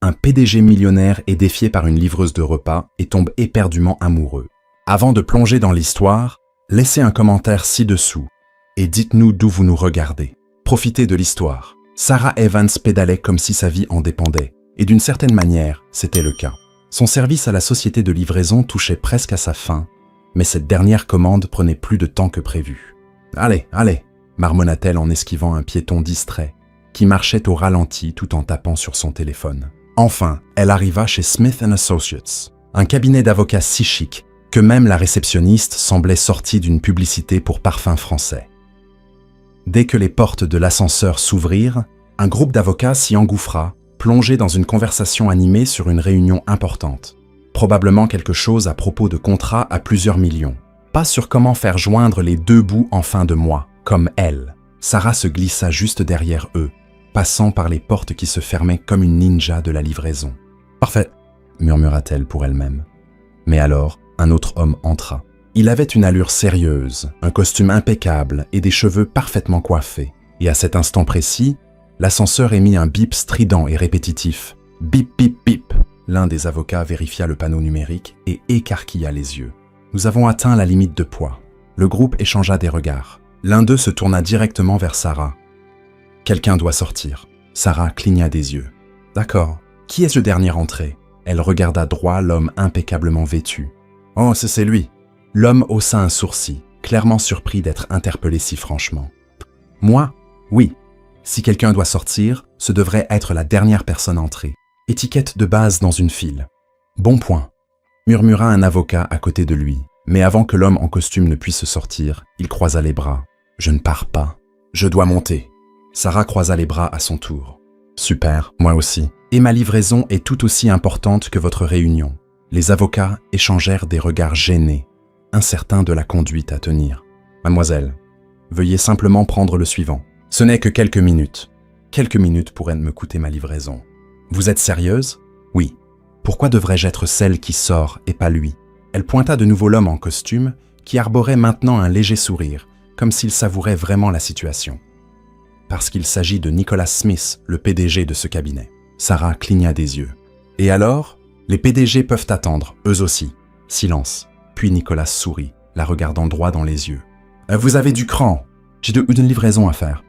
un PDG millionnaire est défié par une livreuse de repas et tombe éperdument amoureux. Avant de plonger dans l'histoire, laissez un commentaire ci-dessous et dites-nous d'où vous nous regardez. Profitez de l'histoire. Sarah Evans pédalait comme si sa vie en dépendait, et d'une certaine manière, c'était le cas. Son service à la société de livraison touchait presque à sa fin, mais cette dernière commande prenait plus de temps que prévu. « Allez, allez !» marmonna-t-elle en esquivant un piéton distrait, qui marchait au ralenti tout en tapant sur son téléphone. Enfin, elle arriva chez Smith & Associates, un cabinet d'avocats si chic que même la réceptionniste semblait sortie d'une publicité pour parfum français. Dès que les portes de l'ascenseur s'ouvrirent, un groupe d'avocats s'y engouffra, plongé dans une conversation animée sur une réunion importante. Probablement quelque chose à propos de contrats à plusieurs millions. Pas sur comment faire joindre les deux bouts en fin de mois, comme elle. Sarah se glissa juste derrière eux, passant par les portes qui se fermaient comme une ninja de la livraison. « Parfait !» murmura-t-elle pour elle-même. Mais alors, un autre homme entra. Il avait une allure sérieuse, un costume impeccable et des cheveux parfaitement coiffés. Et à cet instant précis, l'ascenseur émit un bip strident et répétitif. Bip, bip, bip. L'un des avocats vérifia le panneau numérique et écarquilla les yeux. Nous avons atteint la limite de poids. Le groupe échangea des regards. L'un d'eux se tourna directement vers Sarah. Quelqu'un doit sortir. Sarah cligna des yeux. D'accord. Qui est ce dernier entré? Elle regarda droit l'homme impeccablement vêtu. Oh, c'est lui. L'homme haussa un sourcil, clairement surpris d'être interpellé si franchement. Moi? Oui. Si quelqu'un doit sortir, ce devrait être la dernière personne entrée. Étiquette de base dans une file. Bon point, murmura un avocat à côté de lui. Mais avant que l'homme en costume ne puisse sortir, il croisa les bras. Je ne pars pas. Je dois monter. Sarah croisa les bras à son tour. Super, moi aussi. Et ma livraison est tout aussi importante que votre réunion. Les avocats échangèrent des regards gênés, incertains de la conduite à tenir. Mademoiselle, veuillez simplement prendre le suivant. Ce n'est que quelques minutes. Quelques minutes pourraient me coûter ma livraison. Vous êtes sérieuse? Oui. Pourquoi devrais-je être celle qui sort et pas lui? Elle pointa de nouveau l'homme en costume, qui arborait maintenant un léger sourire, comme s'il savourait vraiment la situation. Parce qu'il s'agit de Nicholas Smith, le PDG de ce cabinet. Sarah cligna des yeux. Et alors? Les PDG peuvent attendre, eux aussi. Silence. Puis Nicholas sourit, la regardant droit dans les yeux. « Vous avez du cran. J'ai une livraison à faire.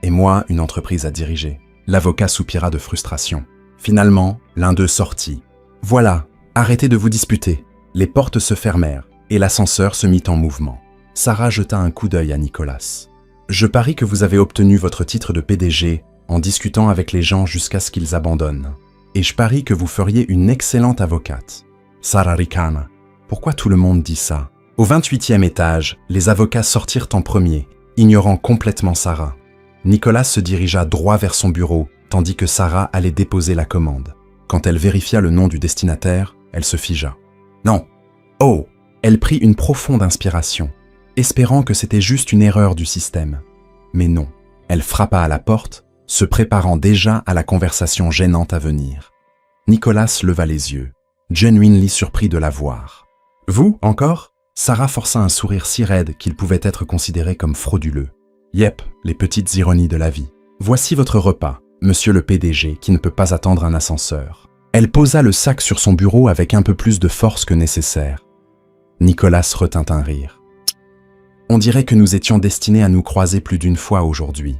Et moi, une entreprise à diriger. » L'avocat soupira de frustration. Finalement, l'un d'eux sortit. « Voilà, arrêtez de vous disputer. » Les portes se fermèrent et l'ascenseur se mit en mouvement. Sarah jeta un coup d'œil à Nicholas. « Je parie que vous avez obtenu votre titre de PDG en discutant avec les gens jusqu'à ce qu'ils abandonnent. Et je parie que vous feriez une excellente avocate. » Sarah ricana. Pourquoi tout le monde dit ça? Au 28e étage, les avocats sortirent en premier, ignorant complètement Sarah. Nicholas se dirigea droit vers son bureau, tandis que Sarah allait déposer la commande. Quand elle vérifia le nom du destinataire, elle se figea. Non. Oh! Elle prit une profonde inspiration, espérant que c'était juste une erreur du système. Mais non. Elle frappa à la porte, se préparant déjà à la conversation gênante à venir. Nicholas leva les yeux, genuinely surpris de la voir. « Vous, encore ?» Sarah força un sourire si raide qu'il pouvait être considéré comme frauduleux. « Yep, les petites ironies de la vie. Voici votre repas, monsieur le PDG, qui ne peut pas attendre un ascenseur. » Elle posa le sac sur son bureau avec un peu plus de force que nécessaire. Nicholas retint un rire. « On dirait que nous étions destinés à nous croiser plus d'une fois aujourd'hui.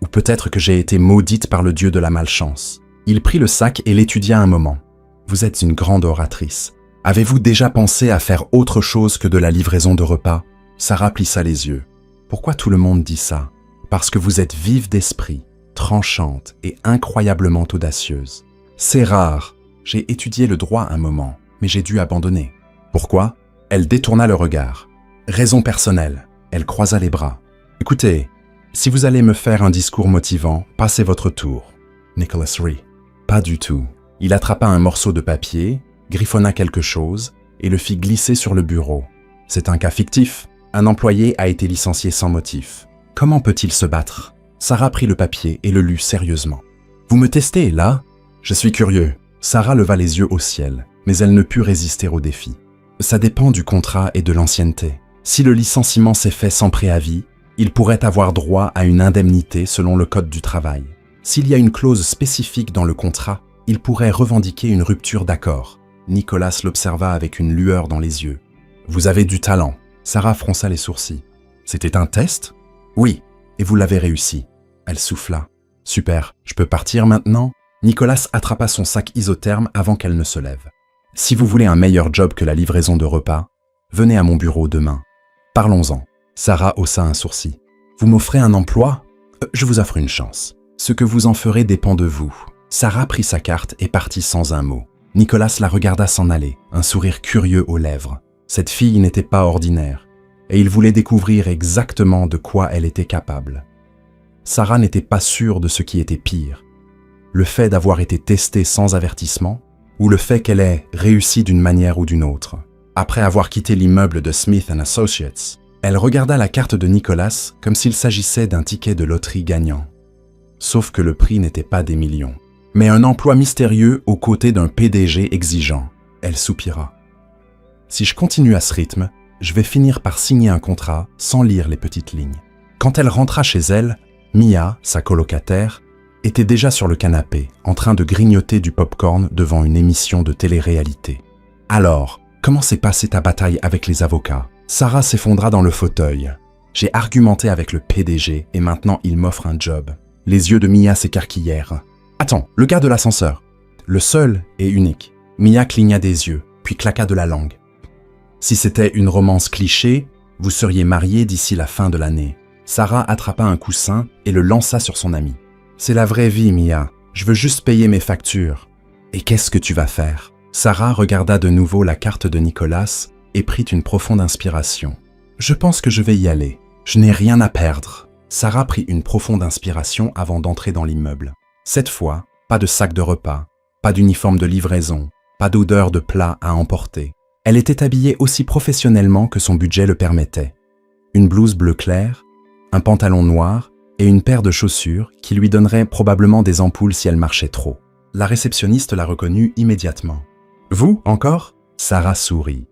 Ou peut-être que j'ai été maudite par le dieu de la malchance. » Il prit le sac et l'étudia un moment. « Vous êtes une grande oratrice. Avez-vous déjà pensé à faire autre chose que de la livraison de repas ?» Sarah plissa les yeux. « Pourquoi tout le monde dit ça? Parce que vous êtes vive d'esprit, tranchante et incroyablement audacieuse. C'est rare. J'ai étudié le droit un moment, mais j'ai dû abandonner. Pourquoi? » Elle détourna le regard. « Raison personnelle. » Elle croisa les bras. « Écoutez, si vous allez me faire un discours motivant, passez votre tour. » Nicholas rit. « Pas du tout. » Il attrapa un morceau de papier, griffonna quelque chose et le fit glisser sur le bureau. C'est un cas fictif. Un employé a été licencié sans motif. Comment peut-il se battre? Sarah prit le papier et le lut sérieusement. « Vous me testez, là? Je suis curieux. » Sarah leva les yeux au ciel, mais elle ne put résister au défi. « Ça dépend du contrat et de l'ancienneté. Si le licenciement s'est fait sans préavis, il pourrait avoir droit à une indemnité selon le Code du travail. S'il y a une clause spécifique dans le contrat, il pourrait revendiquer une rupture d'accord. Nicolas l'observa avec une lueur dans les yeux. « Vous avez du talent. » Sarah fronça les sourcils. « C'était un test ?»« Oui, et vous l'avez réussi. » Elle souffla. « Super, je peux partir maintenant ?» Nicolas attrapa son sac isotherme avant qu'elle ne se lève. « Si vous voulez un meilleur job que la livraison de repas, venez à mon bureau demain. Parlons-en. » Sarah haussa un sourcil. « Vous m'offrez un emploi ? Je vous offre une chance. Ce que vous en ferez dépend de vous. » Sarah prit sa carte et partit sans un mot. Nicolas la regarda s'en aller, un sourire curieux aux lèvres. Cette fille n'était pas ordinaire, et il voulait découvrir exactement de quoi elle était capable. Sarah n'était pas sûre de ce qui était pire. Le fait d'avoir été testée sans avertissement, ou le fait qu'elle ait réussi d'une manière ou d'une autre. Après avoir quitté l'immeuble de Smith & Associates, elle regarda la carte de Nicolas comme s'il s'agissait d'un ticket de loterie gagnant. Sauf que le prix n'était pas des millions, mais un emploi mystérieux aux côtés d'un PDG exigeant. Elle soupira. Si je continue à ce rythme, je vais finir par signer un contrat sans lire les petites lignes. Quand elle rentra chez elle, Mia, sa colocataire, était déjà sur le canapé, en train de grignoter du popcorn devant une émission de télé-réalité. « Alors, comment s'est passée ta bataille avec les avocats ?» Sarah s'effondra dans le fauteuil. « J'ai argumenté avec le PDG et maintenant il m'offre un job. » Les yeux de Mia s'écarquillèrent. « Attends, le gars de l'ascenseur. » Le seul et unique. Mia cligna des yeux, puis claqua de la langue. « Si c'était une romance cliché, vous seriez mariés d'ici la fin de l'année. » Sarah attrapa un coussin et le lança sur son ami. « C'est la vraie vie, Mia. Je veux juste payer mes factures. »« Et qu'est-ce que tu vas faire ?» Sarah regarda de nouveau la carte de Nicolas et prit une profonde inspiration. « Je pense que je vais y aller. Je n'ai rien à perdre. » Sarah prit une profonde inspiration avant d'entrer dans l'immeuble. Cette fois, pas de sac de repas, pas d'uniforme de livraison, pas d'odeur de plat à emporter. Elle était habillée aussi professionnellement que son budget le permettait. Une blouse bleu clair, un pantalon noir et une paire de chaussures qui lui donneraient probablement des ampoules si elle marchait trop. La réceptionniste la reconnut immédiatement. « Vous, encore ?» Sarah sourit.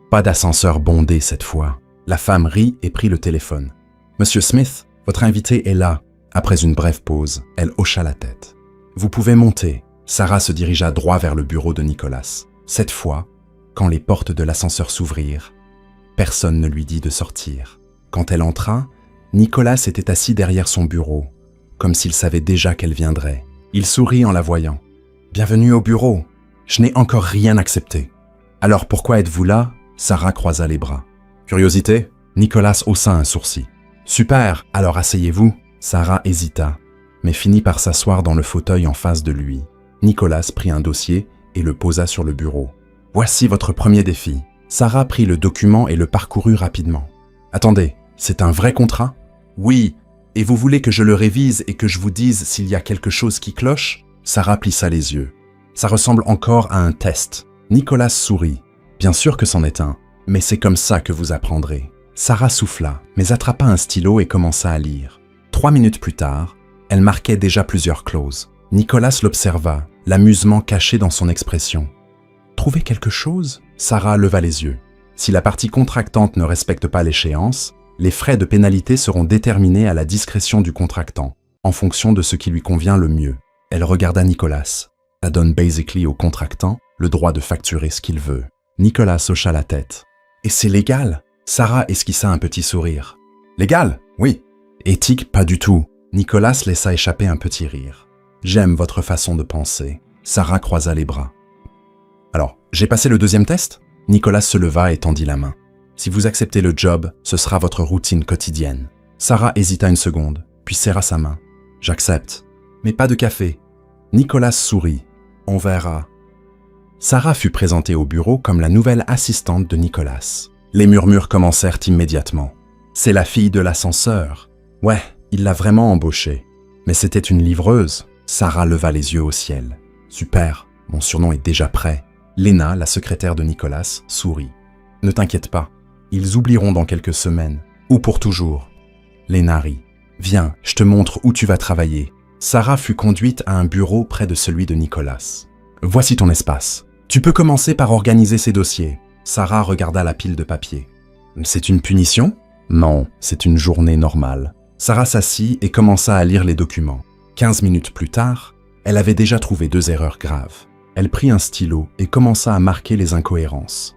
Pas d'ascenseur bondé cette fois. La femme rit et prit le téléphone. « Monsieur Smith, votre invité est là. » Après une brève pause, elle hocha la tête. « Vous pouvez monter. » Sarah se dirigea droit vers le bureau de Nicolas. Cette fois, quand les portes de l'ascenseur s'ouvrirent, personne ne lui dit de sortir. Quand elle entra, Nicolas était assis derrière son bureau, comme s'il savait déjà qu'elle viendrait. Il sourit en la voyant. « Bienvenue au bureau. Je n'ai encore rien accepté. »« Alors pourquoi êtes-vous là ?» Sarah croisa les bras. « Curiosité ?» Nicolas haussa un sourcil. « Super, alors asseyez-vous. » Sarah hésita, mais finit par s'asseoir dans le fauteuil en face de lui. Nicolas prit un dossier et le posa sur le bureau. « Voici votre premier défi. » Sarah prit le document et le parcourut rapidement. « Attendez, c'est un vrai contrat ?»« Oui, et vous voulez que je le révise et que je vous dise s'il y a quelque chose qui cloche ?» Sarah plissa les yeux. « Ça ressemble encore à un test. » Nicolas sourit. « Bien sûr que c'en est un, mais c'est comme ça que vous apprendrez. » Sarah souffla, mais attrapa un stylo et commença à lire. 3 minutes plus tard, elle marquait déjà plusieurs clauses. Nicolas l'observa, l'amusement caché dans son expression. « Trouvez quelque chose ?» Sarah leva les yeux. « Si la partie contractante ne respecte pas l'échéance, les frais de pénalité seront déterminés à la discrétion du contractant, en fonction de ce qui lui convient le mieux. » Elle regarda Nicolas. « Ça donne basically au contractant le droit de facturer ce qu'il veut. » Nicolas hocha la tête. « Et c'est légal ?» Sarah esquissa un petit sourire. « Légal, oui. Éthique, pas du tout. » Nicolas laissa échapper un petit rire. « J'aime votre façon de penser. » Sarah croisa les bras. « Alors, j'ai passé le deuxième test ?» Nicolas se leva et tendit la main. « Si vous acceptez le job, ce sera votre routine quotidienne. » Sarah hésita une seconde, puis serra sa main. « J'accepte. Mais pas de café. » Nicolas sourit. « On verra. » Sarah fut présentée au bureau comme la nouvelle assistante de Nicolas. Les murmures commencèrent immédiatement. « C'est la fille de l'ascenseur. » « Ouais, il l'a vraiment embauchée. Mais c'était une livreuse. » Sarah leva les yeux au ciel. « Super, mon surnom est déjà prêt. » Léna, la secrétaire de Nicolas, sourit. « Ne t'inquiète pas, ils oublieront dans quelques semaines, ou pour toujours. » Léna rit. « Viens, je te montre où tu vas travailler. » Sarah fut conduite à un bureau près de celui de Nicolas. « Voici ton espace. Tu peux commencer par organiser ces dossiers. » Sarah regarda la pile de papier. « C'est une punition ? » « Non, c'est une journée normale. » Sarah s'assit et commença à lire les documents. 15 minutes plus tard, Elle avait déjà trouvé 2 erreurs graves. Elle prit un stylo et commença à marquer les incohérences.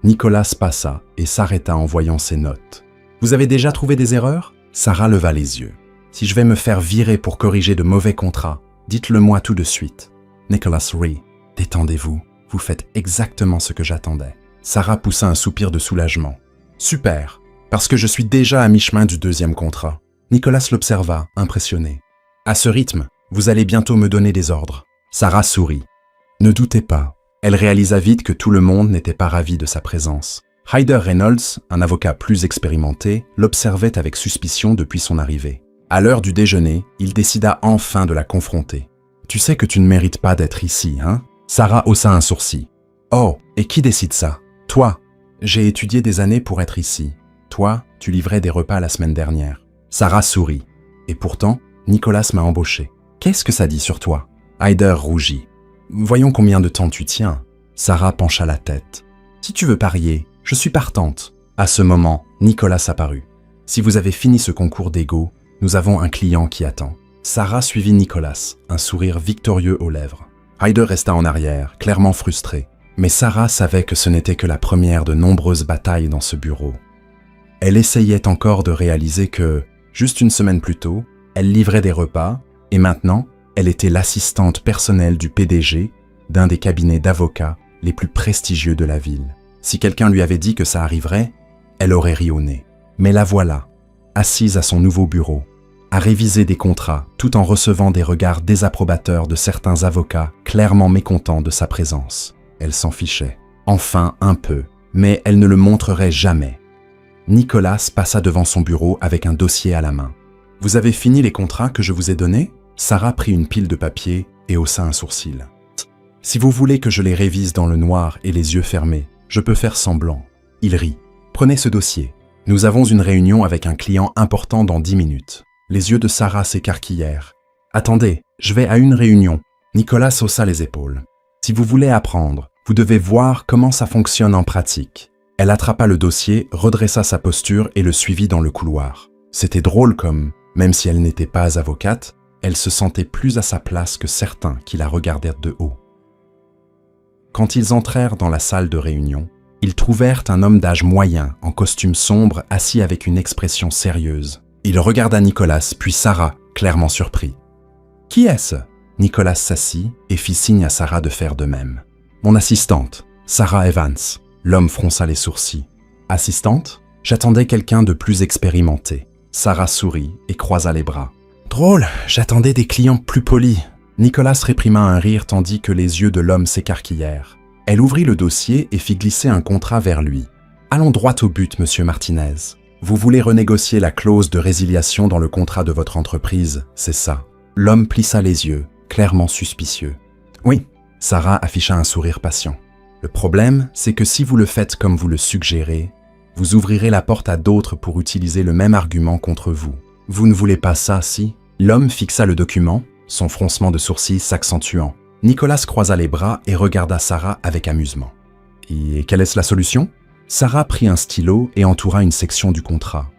Nicolas passa et s'arrêta en voyant ses notes. « Vous avez déjà trouvé des erreurs ?» Sarah leva les yeux. « Si je vais me faire virer pour corriger de mauvais contrats, dites-le moi tout de suite. » Nicholas rit. « Détendez-vous, vous faites exactement ce que j'attendais. » Sarah poussa un soupir de soulagement. « Super, parce que je suis déjà à mi-chemin du 2e contrat. » Nicolas l'observa, impressionné. « À ce rythme, vous allez bientôt me donner des ordres. » Sarah sourit. Ne doutez pas. Elle réalisa vite que tout le monde n'était pas ravi de sa présence. Hyder Reynolds, un avocat plus expérimenté, l'observait avec suspicion depuis son arrivée. À l'heure du déjeuner, il décida enfin de la confronter. « Tu sais que tu ne mérites pas d'être ici, hein ?» Sarah haussa un sourcil. « Oh, et qui décide ça ? Toi. J'ai étudié des années pour être ici. Toi, tu livrais des repas la semaine dernière. » Sarah sourit. « Et pourtant, Nicolas m'a embauché. Qu'est-ce que ça dit sur toi ?» Hyder rougit. « Voyons combien de temps tu tiens. » Sarah pencha la tête. « Si tu veux parier, je suis partante. » À ce moment, Nicolas apparut. « Si vous avez fini ce concours d'ego, nous avons un client qui attend. » Sarah suivit Nicolas, un sourire victorieux aux lèvres. Hyder resta en arrière, clairement frustré. Mais Sarah savait que ce n'était que la première de nombreuses batailles dans ce bureau. Elle essayait encore de réaliser que, juste une semaine plus tôt, elle livrait des repas, et maintenant, elle était l'assistante personnelle du PDG d'un des cabinets d'avocats les plus prestigieux de la ville. Si quelqu'un lui avait dit que ça arriverait, elle aurait ri au nez. Mais la voilà, assise à son nouveau bureau, à réviser des contrats tout en recevant des regards désapprobateurs de certains avocats clairement mécontents de sa présence. Elle s'en fichait. Enfin un peu, mais elle ne le montrerait jamais. Nicolas passa devant son bureau avec un dossier à la main. « Vous avez fini les contrats que je vous ai donnés ?» Sarah prit une pile de papier et haussa un sourcil. « Si vous voulez que je les révise dans le noir et les yeux fermés, je peux faire semblant. » Il rit. « Prenez ce dossier. Nous avons une réunion avec un client important dans 10 minutes. » Les yeux de Sarah s'écarquillèrent. « Attendez, je vais à une réunion. » Nicolas haussa les épaules. « Si vous voulez apprendre, vous devez voir comment ça fonctionne en pratique. » Elle attrapa le dossier, redressa sa posture et le suivit dans le couloir. C'était drôle comme, même si elle n'était pas avocate, elle se sentait plus à sa place que certains qui la regardèrent de haut. Quand ils entrèrent dans la salle de réunion, ils trouvèrent un homme d'âge moyen, en costume sombre, assis avec une expression sérieuse. Il regarda Nicolas, puis Sarah, clairement surpris. « Qui est-ce » Nicolas s'assit et fit signe à Sarah de faire de même. « Mon assistante, Sarah Evans. » L'homme fronça les sourcils. « Assistante ? J'attendais quelqu'un de plus expérimenté. » Sarah sourit et croisa les bras. « Drôle, j'attendais des clients plus polis. » Nicolas réprima un rire tandis que les yeux de l'homme s'écarquillèrent. Elle ouvrit le dossier et fit glisser un contrat vers lui. « Allons droit au but, monsieur Martinez. Vous voulez renégocier la clause de résiliation dans le contrat de votre entreprise, c'est ça ?» L'homme plissa les yeux, clairement suspicieux. « Oui. » Sarah afficha un sourire patient. « Le problème, c'est que si vous le faites comme vous le suggérez, vous ouvrirez la porte à d'autres pour utiliser le même argument contre vous. Vous ne voulez pas ça, si ?» L'homme fixa le document, son froncement de sourcils s'accentuant. Nicolas croisa les bras et regarda Sarah avec amusement. « Et quelle est la solution ?» Sarah prit un stylo et entoura une section du contrat.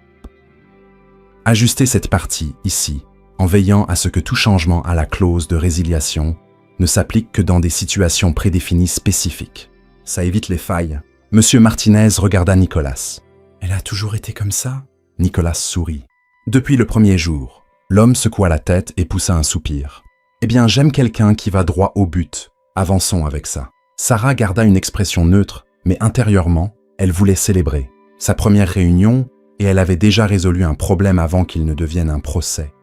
« Ajustez cette partie, ici, en veillant à ce que tout changement à la clause de résiliation ne s'applique que dans des situations prédéfinies spécifiques. Ça évite les failles. » Monsieur Martinez regarda Nicolas. « Elle a toujours été comme ça ?» Nicolas sourit. « Depuis le premier jour. » L'homme secoua la tête et poussa un soupir. « Eh bien, j'aime quelqu'un qui va droit au but. Avançons avec ça. » Sarah garda une expression neutre, mais intérieurement, elle voulait célébrer. Sa première réunion, et elle avait déjà résolu un problème avant qu'il ne devienne un procès.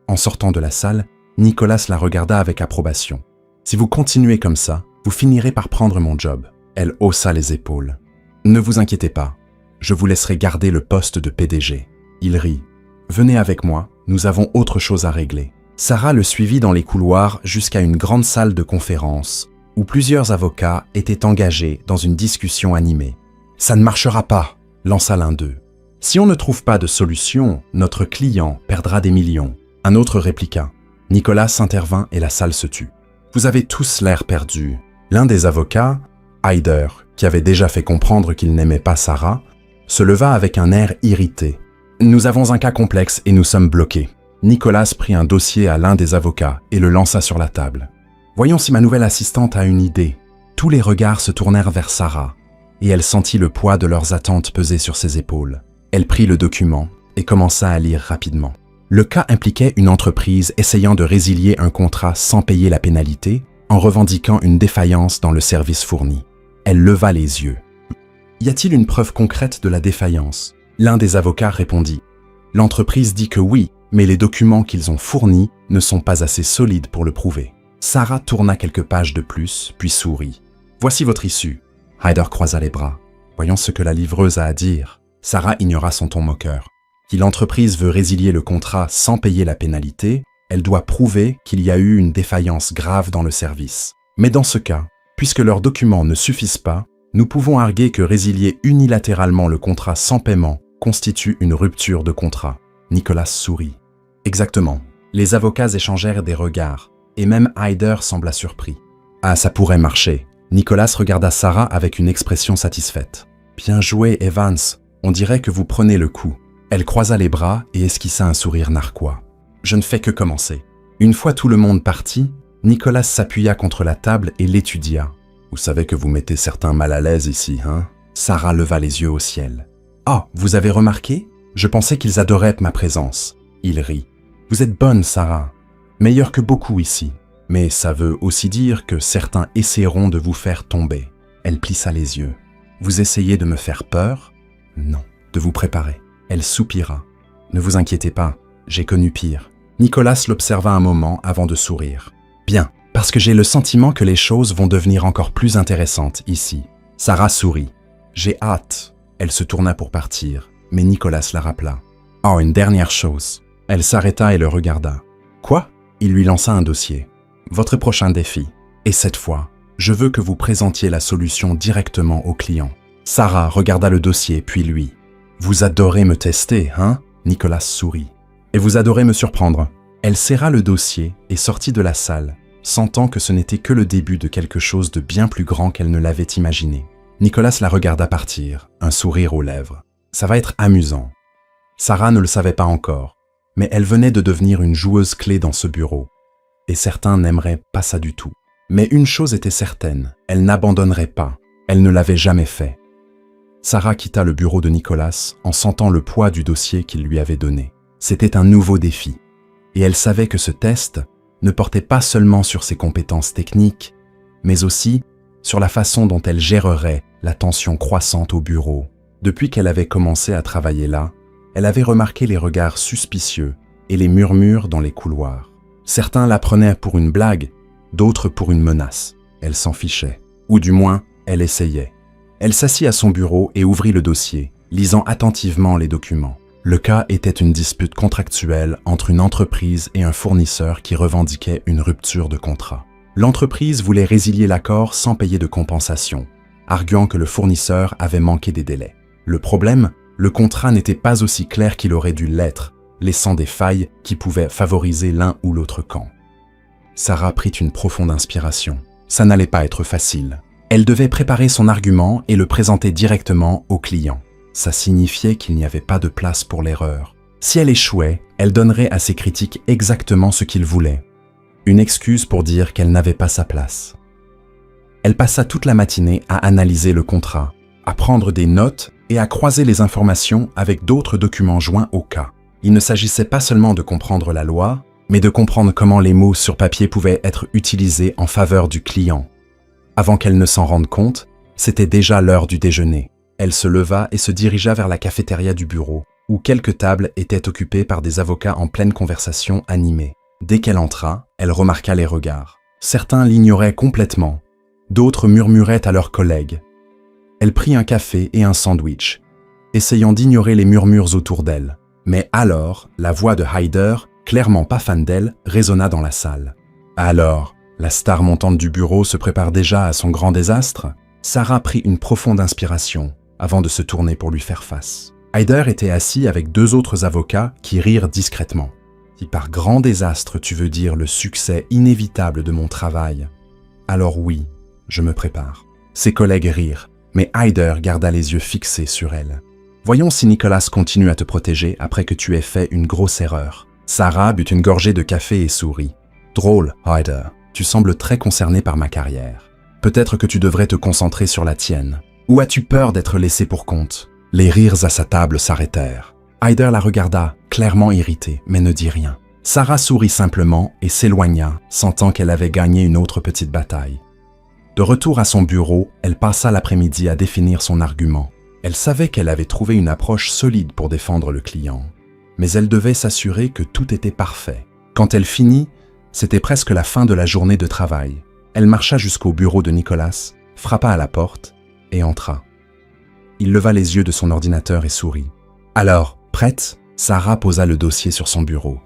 En sortant de la salle, Nicolas la regarda avec approbation. « Si vous continuez comme ça, vous finirez par prendre mon job. » Elle haussa les épaules. « Ne vous inquiétez pas, je vous laisserai garder le poste de PDG. » Il rit. « Venez avec moi, nous avons autre chose à régler. » Sarah le suivit dans les couloirs jusqu'à une grande salle de conférence où plusieurs avocats étaient engagés dans une discussion animée. « Ça ne marchera pas !» lança l'un d'eux. « Si on ne trouve pas de solution, notre client perdra des millions. » Un autre répliqua. Nicolas intervint et la salle se tut. « Vous avez tous l'air perdus. » L'un des avocats, Hyder, qui avait déjà fait comprendre qu'il n'aimait pas Sarah, se leva avec un air irrité. « Nous avons un cas complexe et nous sommes bloqués. » Nicolas prit un dossier à l'un des avocats et le lança sur la table. Voyons si ma nouvelle assistante a une idée. Tous les regards se tournèrent vers Sarah, et elle sentit le poids de leurs attentes peser sur ses épaules. Elle prit le document et commença à lire rapidement. Le cas impliquait une entreprise essayant de résilier un contrat sans payer la pénalité en revendiquant une défaillance dans le service fourni. Elle leva les yeux. « Y a-t-il une preuve concrète de la défaillance ?» L'un des avocats répondit. « L'entreprise dit que oui, mais les documents qu'ils ont fournis ne sont pas assez solides pour le prouver. » Sarah tourna quelques pages de plus, puis sourit. « Voici votre issue. » Hyder croisa les bras. Voyons ce que la livreuse a à dire. Sarah ignora son ton moqueur. Si l'entreprise veut résilier le contrat sans payer la pénalité, elle doit prouver qu'il y a eu une défaillance grave dans le service. Mais dans ce cas, puisque leurs documents ne suffisent pas, nous pouvons arguer que résilier unilatéralement le contrat sans paiement constitue une rupture de contrat. Nicolas sourit. Exactement. Les avocats échangèrent des regards, et même Hyder sembla surpris. Ah, ça pourrait marcher. Nicolas regarda Sarah avec une expression satisfaite. Bien joué, Evans. On dirait que vous prenez le coup. Elle croisa les bras et esquissa un sourire narquois. Je ne fais que commencer. Une fois tout le monde parti, Nicolas s'appuya contre la table et l'étudia. Vous savez que vous mettez certains mal à l'aise ici, hein? Sarah leva les yeux au ciel. Ah, vous avez remarqué? Je pensais qu'ils adoraient ma présence. Il rit. Vous êtes bonne, Sarah. Meilleure que beaucoup ici. Mais ça veut aussi dire que certains essaieront de vous faire tomber. Elle plissa les yeux. Vous essayez de me faire peur? Non, de vous préparer. Elle soupira. Ne vous inquiétez pas, j'ai connu pire. Nicolas l'observa un moment avant de sourire. Bien, parce que j'ai le sentiment que les choses vont devenir encore plus intéressantes ici. Sarah sourit. J'ai hâte. Elle se tourna pour partir, mais Nicolas la rappela. Oh, une dernière chose. Elle s'arrêta et le regarda. Quoi? Il lui lança un dossier. Votre prochain défi. Et cette fois, je veux que vous présentiez la solution directement au client. Sarah regarda le dossier, puis lui. Vous adorez me tester, hein? Nicolas sourit. Et vous adorez me surprendre. Elle serra le dossier et sortit de la salle, sentant que ce n'était que le début de quelque chose de bien plus grand qu'elle ne l'avait imaginé. Nicolas la regarda partir, un sourire aux lèvres. Ça va être amusant. Sarah ne le savait pas encore, mais elle venait de devenir une joueuse clé dans ce bureau. Et certains n'aimeraient pas ça du tout. Mais une chose était certaine, elle n'abandonnerait pas. Elle ne l'avait jamais fait. Sarah quitta le bureau de Nicolas en sentant le poids du dossier qu'il lui avait donné. C'était un nouveau défi. Et elle savait que ce test ne portait pas seulement sur ses compétences techniques, mais aussi sur la façon dont elle gérerait la tension croissante au bureau. Depuis qu'elle avait commencé à travailler là, elle avait remarqué les regards suspicieux et les murmures dans les couloirs. Certains la prenaient pour une blague, d'autres pour une menace. Elle s'en fichait, ou du moins, elle essayait. Elle s'assit à son bureau et ouvrit le dossier, lisant attentivement les documents. Le cas était une dispute contractuelle entre une entreprise et un fournisseur qui revendiquait une rupture de contrat. L'entreprise voulait résilier l'accord sans payer de compensation, arguant que le fournisseur avait manqué des délais. Le problème, le contrat n'était pas aussi clair qu'il aurait dû l'être, laissant des failles qui pouvaient favoriser l'un ou l'autre camp. Sarah prit une profonde inspiration. Ça n'allait pas être facile. Elle devait préparer son argument et le présenter directement au client. Ça signifiait qu'il n'y avait pas de place pour l'erreur. Si elle échouait, elle donnerait à ses critiques exactement ce qu'ils voulaient. Une excuse pour dire qu'elle n'avait pas sa place. Elle passa toute la matinée à analyser le contrat, à prendre des notes et à croiser les informations avec d'autres documents joints au cas. Il ne s'agissait pas seulement de comprendre la loi, mais de comprendre comment les mots sur papier pouvaient être utilisés en faveur du client. Avant qu'elle ne s'en rende compte, c'était déjà l'heure du déjeuner. Elle se leva et se dirigea vers la cafétéria du bureau, où quelques tables étaient occupées par des avocats en pleine conversation animée. Dès qu'elle entra, elle remarqua les regards. Certains l'ignoraient complètement, d'autres murmuraient à leurs collègues. Elle prit un café et un sandwich, essayant d'ignorer les murmures autour d'elle. Mais alors, la voix de Hyder, clairement pas fan d'elle, résonna dans la salle. Alors, la star montante du bureau se prépare déjà à son grand désastre? Sarah prit une profonde inspiration avant de se tourner pour lui faire face. Hyder était assis avec deux autres avocats qui rirent discrètement. Si par grand désastre tu veux dire le succès inévitable de mon travail, alors oui, je me prépare. Ses collègues rirent, mais Hyder garda les yeux fixés sur elle. Voyons si Nicolas continue à te protéger après que tu aies fait une grosse erreur. Sarah but une gorgée de café et sourit. Drôle, Ryder, tu sembles très concerné par ma carrière. Peut-être que tu devrais te concentrer sur la tienne. Ou as-tu peur d'être laissé pour compte? Les rires à sa table s'arrêtèrent. Ryder la regarda, clairement irrité, mais ne dit rien. Sarah sourit simplement et s'éloigna, sentant qu'elle avait gagné une autre petite bataille. De retour à son bureau, elle passa l'après-midi à définir son argument. Elle savait qu'elle avait trouvé une approche solide pour défendre le client. Mais elle devait s'assurer que tout était parfait. Quand elle finit, c'était presque la fin de la journée de travail. Elle marcha jusqu'au bureau de Nicolas, frappa à la porte et entra. Il leva les yeux de son ordinateur et sourit. « Alors, prête ?» Sarah posa le dossier sur son bureau.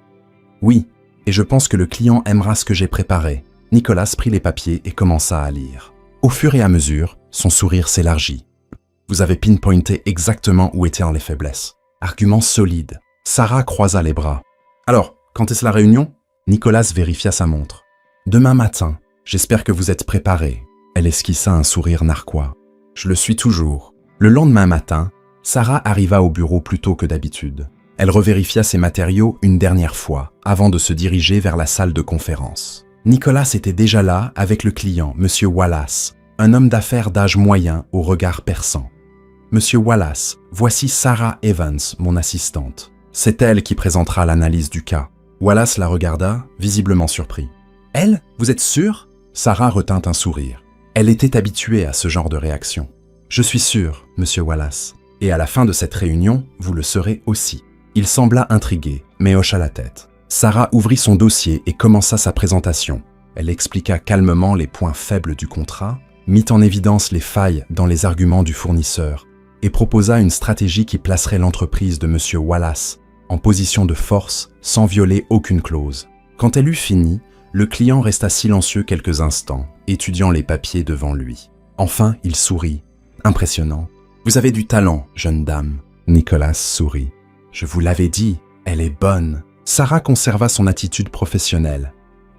« Oui, et je pense que le client aimera ce que j'ai préparé. » Nicolas prit les papiers et commença à lire. Au fur et à mesure, son sourire s'élargit. « Vous avez pinpointé exactement où étaient les faiblesses. Argument solide. » Sarah croisa les bras. « Alors, quand est-ce la réunion ?» Nicolas vérifia sa montre. « Demain matin. J'espère que vous êtes préparés. » Elle esquissa un sourire narquois. « Je le suis toujours. » Le lendemain matin, Sarah arriva au bureau plus tôt que d'habitude. Elle revérifia ses matériaux une dernière fois avant de se diriger vers la salle de conférence. Nicolas était déjà là avec le client, M. Wallace, un homme d'affaires d'âge moyen au regard perçant. « Monsieur Wallace, voici Sarah Evans, mon assistante. C'est elle qui présentera l'analyse du cas. » Wallace la regarda, visiblement surpris. « Elle? Vous êtes sûr ?» Sarah retint un sourire. Elle était habituée à ce genre de réaction. « Je suis sûr, Monsieur Wallace. Et à la fin de cette réunion, vous le serez aussi. » Il sembla intrigué, mais hocha la tête. Sarah ouvrit son dossier et commença sa présentation. Elle expliqua calmement les points faibles du contrat, mit en évidence les failles dans les arguments du fournisseur et proposa une stratégie qui placerait l'entreprise de M. Wallace en position de force sans violer aucune clause. Quand elle eut fini, le client resta silencieux quelques instants, étudiant les papiers devant lui. Enfin, il sourit. Impressionnant. « Vous avez du talent, jeune dame. » Nicolas sourit. « Je vous l'avais dit, elle est bonne. » Sarah conserva son attitude professionnelle,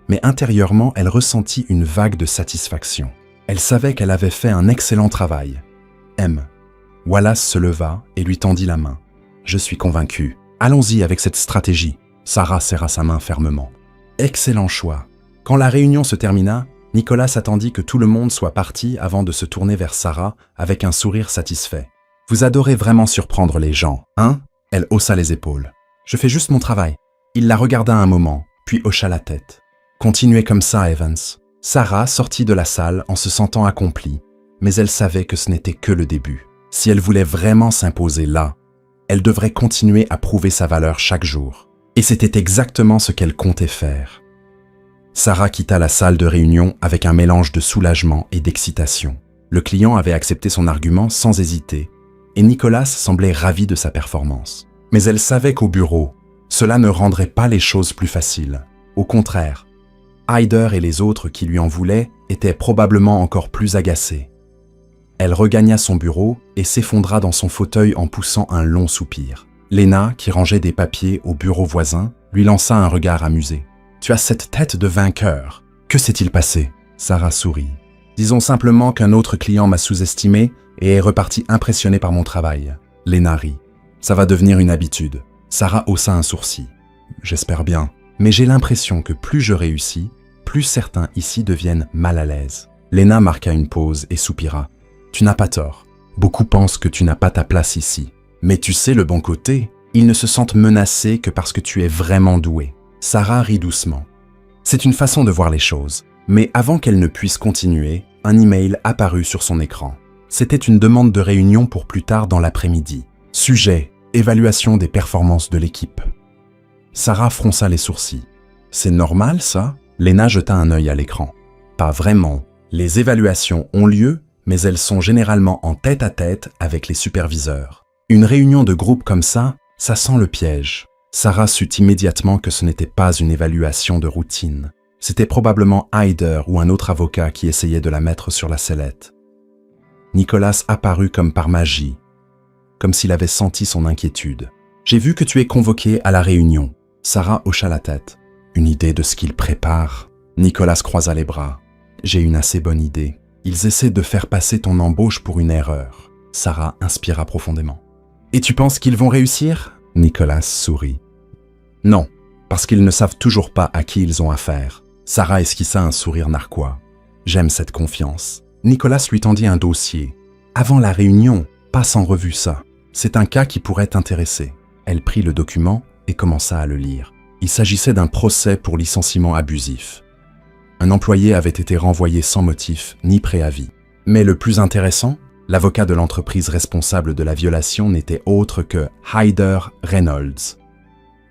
mais intérieurement, elle ressentit une vague de satisfaction. Elle savait qu'elle avait fait un excellent travail. M. Wallace se leva et lui tendit la main. « Je suis convaincu. Allons-y avec cette stratégie. » Sarah serra sa main fermement. Excellent choix. Quand la réunion se termina, Nicolas attendit que tout le monde soit parti avant de se tourner vers Sarah avec un sourire satisfait. « Vous adorez vraiment surprendre les gens, hein ?» Elle haussa les épaules. « Je fais juste mon travail. » Il la regarda un moment, puis hocha la tête. « Continuez comme ça, Evans. » Sarah sortit de la salle en se sentant accomplie, mais elle savait que ce n'était que le début. Si elle voulait vraiment s'imposer là, elle devrait continuer à prouver sa valeur chaque jour. Et c'était exactement ce qu'elle comptait faire. Sarah quitta la salle de réunion avec un mélange de soulagement et d'excitation. Le client avait accepté son argument sans hésiter, et Nicolas semblait ravi de sa performance. Mais elle savait qu'au bureau, cela ne rendrait pas les choses plus faciles. Au contraire, Ryder et les autres qui lui en voulaient étaient probablement encore plus agacés. Elle regagna son bureau et s'effondra dans son fauteuil en poussant un long soupir. Lena, qui rangeait des papiers au bureau voisin, lui lança un regard amusé. « Tu as cette tête de vainqueur. Que s'est-il passé ?» Sarah sourit. « Disons simplement qu'un autre client m'a sous-estimé et est reparti impressionné par mon travail. » Lena rit. « Ça va devenir une habitude. » Sarah haussa un sourcil. « J'espère bien. Mais j'ai l'impression que plus je réussis, plus certains ici deviennent mal à l'aise. » Lena marqua une pause et soupira. « Tu n'as pas tort. Beaucoup pensent que tu n'as pas ta place ici. Mais tu sais le bon côté, ils ne se sentent menacés que parce que tu es vraiment doué. » Sarah rit doucement. C'est une façon de voir les choses. Mais avant qu'elle ne puisse continuer, un email apparut sur son écran. C'était une demande de réunion pour plus tard dans l'après-midi. Sujet: évaluation des performances de l'équipe. Sarah fronça les sourcils. « C'est normal, ça ?» Lena jeta un œil à l'écran. « Pas vraiment. Les évaluations ont lieu, mais elles sont généralement en tête-à-tête avec les superviseurs. Une réunion de groupe comme ça sent le piège. » Sarah sut immédiatement que ce n'était pas une évaluation de routine. C'était probablement Ryder ou un autre avocat qui essayait de la mettre sur la sellette. Nicolas apparut comme par magie, comme s'il avait senti son inquiétude. « J'ai vu que tu es convoqué à la réunion. » Sarah hocha la tête. « Une idée de ce qu'il prépare ?» Nicolas croisa les bras. « J'ai une assez bonne idée. Ils essaient de faire passer ton embauche pour une erreur. » Sarah inspira profondément. « Et tu penses qu'ils vont réussir ?» Nicolas sourit. « Non, Parce qu'ils ne savent toujours pas à qui ils ont affaire. Sarah esquissa un sourire narquois. J'aime cette confiance. Nicolas lui tendit un dossier. Avant la réunion, passe en revue ça. C'est un cas qui pourrait t'intéresser. Elle prit le document et commença à le lire. Il s'agissait d'un procès pour licenciement abusif. Un employé avait été renvoyé sans motif ni préavis. Mais le plus intéressant, l'avocat de l'entreprise responsable de la violation n'était autre que Hyder Reynolds.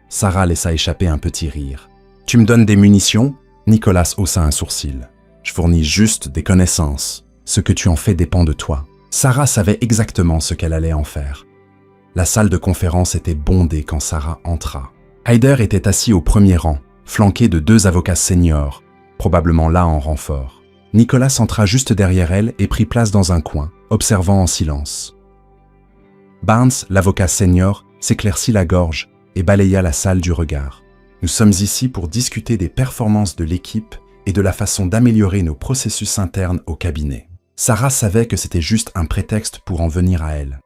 Sarah laissa échapper un petit rire. « Tu me donnes des munitions ?» Nicolas haussa un sourcil. « Je fournis juste des connaissances. Ce que tu en fais dépend de toi. » Sarah savait exactement ce qu'elle allait en faire. La salle de conférence était bondée quand Sarah entra. Hyder était assis au premier rang, flanqué de 2 avocats seniors, probablement là en renfort. Nicolas entra juste derrière elle et prit place dans un coin, observant en silence. Barnes, l'avocat senior, s'éclaircit la gorge et balaya la salle du regard. « Nous sommes ici pour discuter des performances de l'équipe et de la façon d'améliorer nos processus internes au cabinet. » Sarah savait que c'était juste un prétexte pour en venir à elle.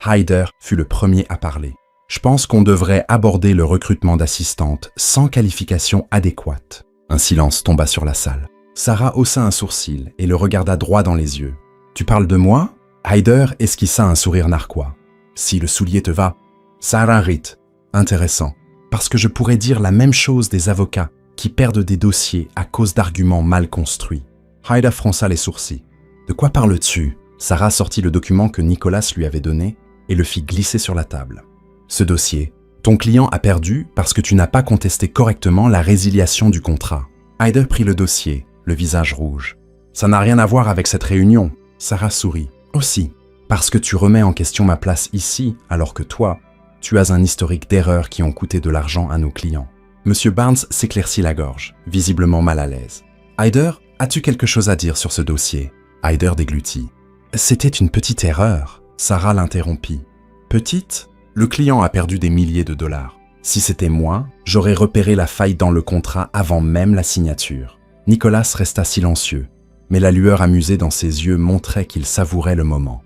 Hyder fut le premier à parler. « Je pense qu'on devrait aborder le recrutement d'assistantes sans qualification adéquate. » Un silence tomba sur la salle. Sarah haussa un sourcil et le regarda droit dans les yeux. « Tu parles de moi ?» Hyder esquissa un sourire narquois. « Si le soulier te va. » Sarah rit. « Intéressant. Parce que je pourrais dire la même chose des avocats qui perdent des dossiers à cause d'arguments mal construits. » Hyder fronça les sourcils. « De quoi parles-tu » Sarah sortit le document que Nicolas lui avait donné et le fit glisser sur la table. « Ce dossier, ton client a perdu parce que tu n'as pas contesté correctement la résiliation du contrat. » Hyder prit le dossier, le visage rouge. « Ça n'a rien à voir avec cette réunion. » Sarah sourit. « Aussi, parce que tu remets en question ma place ici alors que toi, tu as un historique d'erreurs qui ont coûté de l'argent à nos clients. » Monsieur Barnes s'éclaircit la gorge, visiblement mal à l'aise. « Hyder, as-tu quelque chose à dire sur ce dossier ?» Hyder déglutit. « C'était une petite erreur. » Sarah l'interrompit. « Petite ? Le client a perdu des milliers de dollars. Si c'était moi, j'aurais repéré la faille dans le contrat avant même la signature. » Nicolas resta silencieux, mais la lueur amusée dans ses yeux montrait qu'il savourait le moment.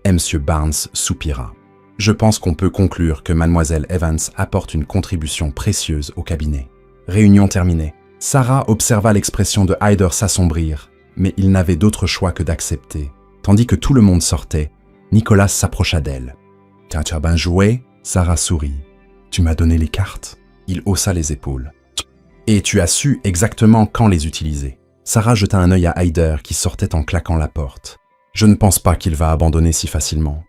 Et M. Barnes soupira. « Je pense qu'on peut conclure que Mademoiselle Evans apporte une contribution précieuse au cabinet. » Réunion terminée. Sarah observa l'expression de Hyder s'assombrir, mais il n'avait d'autre choix que d'accepter. Tandis que tout le monde sortait, Nicolas s'approcha d'elle. « Tu as bien joué ?» Sarah sourit. « Tu m'as donné les cartes ?» Il haussa les épaules. « Et tu as su exactement quand les utiliser. » Sarah jeta un œil à Hyder qui sortait en claquant la porte. « Je ne pense pas qu'il va abandonner si facilement. »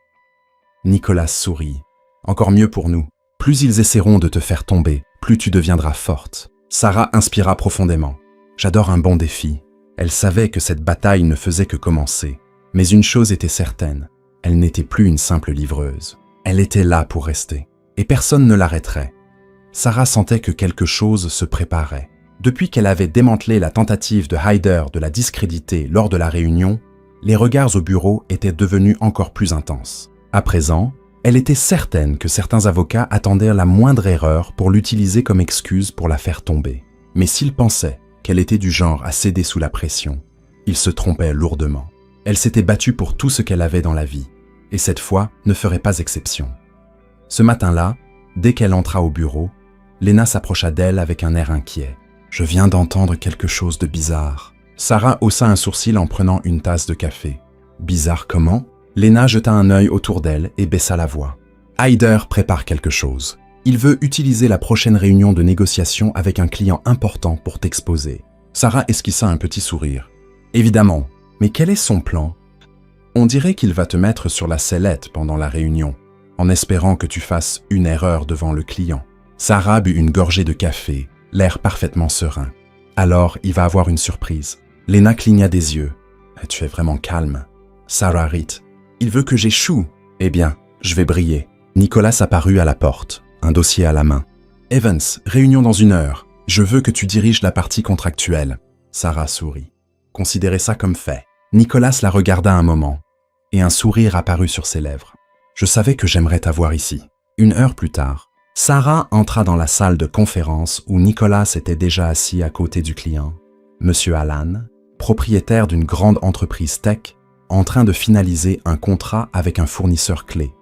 Nicolas sourit. « Encore mieux pour nous. Plus ils essaieront de te faire tomber, plus tu deviendras forte. » Sarah inspira profondément. « J'adore un bon défi. » Elle savait que cette bataille ne faisait que commencer. Mais une chose était certaine, elle n'était plus une simple livreuse. Elle était là pour rester, et personne ne l'arrêterait. Sarah sentait que quelque chose se préparait. Depuis qu'elle avait démantelé la tentative de Hyder de la discréditer lors de la réunion, les regards au bureau étaient devenus encore plus intenses. À présent, elle était certaine que certains avocats attendaient la moindre erreur pour l'utiliser comme excuse pour la faire tomber. Mais s'ils pensaient qu'elle était du genre à céder sous la pression, ils se trompaient lourdement. Elle s'était battue pour tout ce qu'elle avait dans la vie, et cette fois ne ferait pas exception. Ce matin-là, dès qu'elle entra au bureau, Lena s'approcha d'elle avec un air inquiet. « Je viens d'entendre quelque chose de bizarre. » Sarah haussa un sourcil en prenant une tasse de café. « Bizarre comment ?» Lena jeta un œil autour d'elle et baissa la voix. « Hyder prépare quelque chose. Il veut utiliser la prochaine réunion de négociation avec un client important pour t'exposer. » Sarah esquissa un petit sourire. « Évidemment, mais quel est son plan ? On dirait qu'il va te mettre sur la sellette pendant la réunion, en espérant que tu fasses une erreur devant le client. » Sarah but une gorgée de café, l'air parfaitement serein. « Alors, il va avoir une surprise. » Lena cligna des yeux. « Tu es vraiment calme. » Sarah rit. « Il veut que j'échoue. Eh bien, je vais briller. » Nicolas apparut à la porte, un dossier à la main. « Evans, réunion dans 1 heure. Je veux que tu diriges la partie contractuelle. » Sarah sourit. « Considérez ça comme fait. » Nicolas la regarda un moment, et un sourire apparut sur ses lèvres. « Je savais que j'aimerais t'avoir ici. » 1 heure plus tard, Sarah entra dans la salle de conférence où Nicolas était déjà assis à côté du client. Monsieur Allan, propriétaire d'une grande entreprise tech, en train de finaliser un contrat avec un fournisseur clé.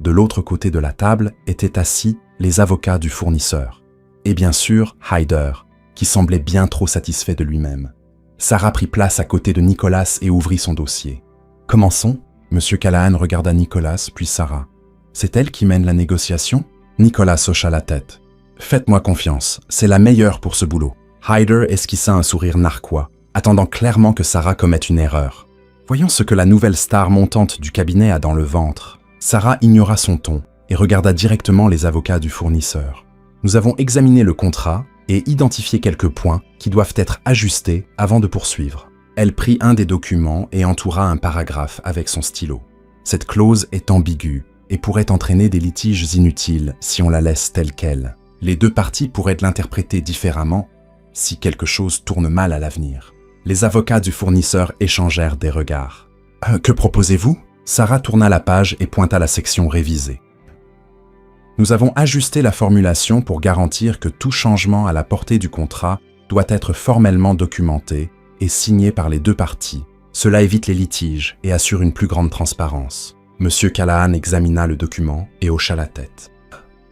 De l'autre côté de la table étaient assis les avocats du fournisseur. et bien sûr Hyder, qui semblait bien trop satisfait de lui-même. Sarah prit place à côté de Nicholas et ouvrit son dossier. « Commençons ?» Monsieur Callahan regarda Nicholas, puis Sarah. « C'est elle qui mène la négociation ?» Nicholas hocha la tête. « Faites-moi confiance, c'est la meilleure pour ce boulot. » Hyder esquissa un sourire narquois, attendant clairement que Sarah commette une erreur. Voyant ce que la nouvelle star montante du cabinet a dans le ventre, Sarah ignora son ton et regarda directement les avocats du fournisseur. « Nous avons examiné le contrat et identifié quelques points qui doivent être ajustés avant de poursuivre. » Elle prit un des documents et entoura un paragraphe avec son stylo. Cette clause est ambiguë et pourrait entraîner des litiges inutiles si on la laisse telle qu'elle. Les deux parties pourraient l'interpréter différemment si quelque chose tourne mal à l'avenir. Les avocats du fournisseur échangèrent des regards. « Que proposez-vous » Sarah tourna la page et pointa la section révisée. Nous avons ajusté la formulation pour garantir que tout changement à la portée du contrat doit être formellement documenté et signé par les deux parties. Cela évite les litiges et assure une plus grande transparence. Monsieur Callahan examina le document et hocha la tête.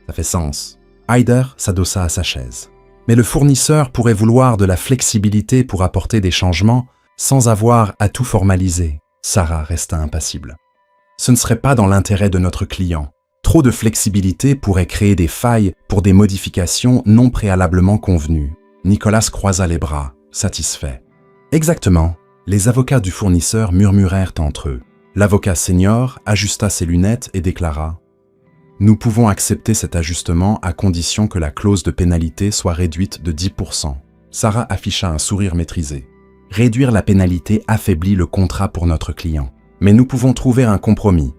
Ça fait sens. Hyder s'adossa à sa chaise. Mais le fournisseur pourrait vouloir de la flexibilité pour apporter des changements sans avoir à tout formaliser. Sarah resta impassible. Ce ne serait pas dans l'intérêt de notre client. Trop de flexibilité pourrait créer des failles pour des modifications non préalablement convenues. Nicholas croisa les bras, satisfait. Exactement. Les avocats du fournisseur murmurèrent entre eux. L'avocat senior ajusta ses lunettes et déclara « Nous pouvons accepter cet ajustement à condition que la clause de pénalité soit réduite de 10%. » Sarah afficha un sourire maîtrisé. « Réduire la pénalité affaiblit le contrat pour notre client. Mais nous pouvons trouver un compromis.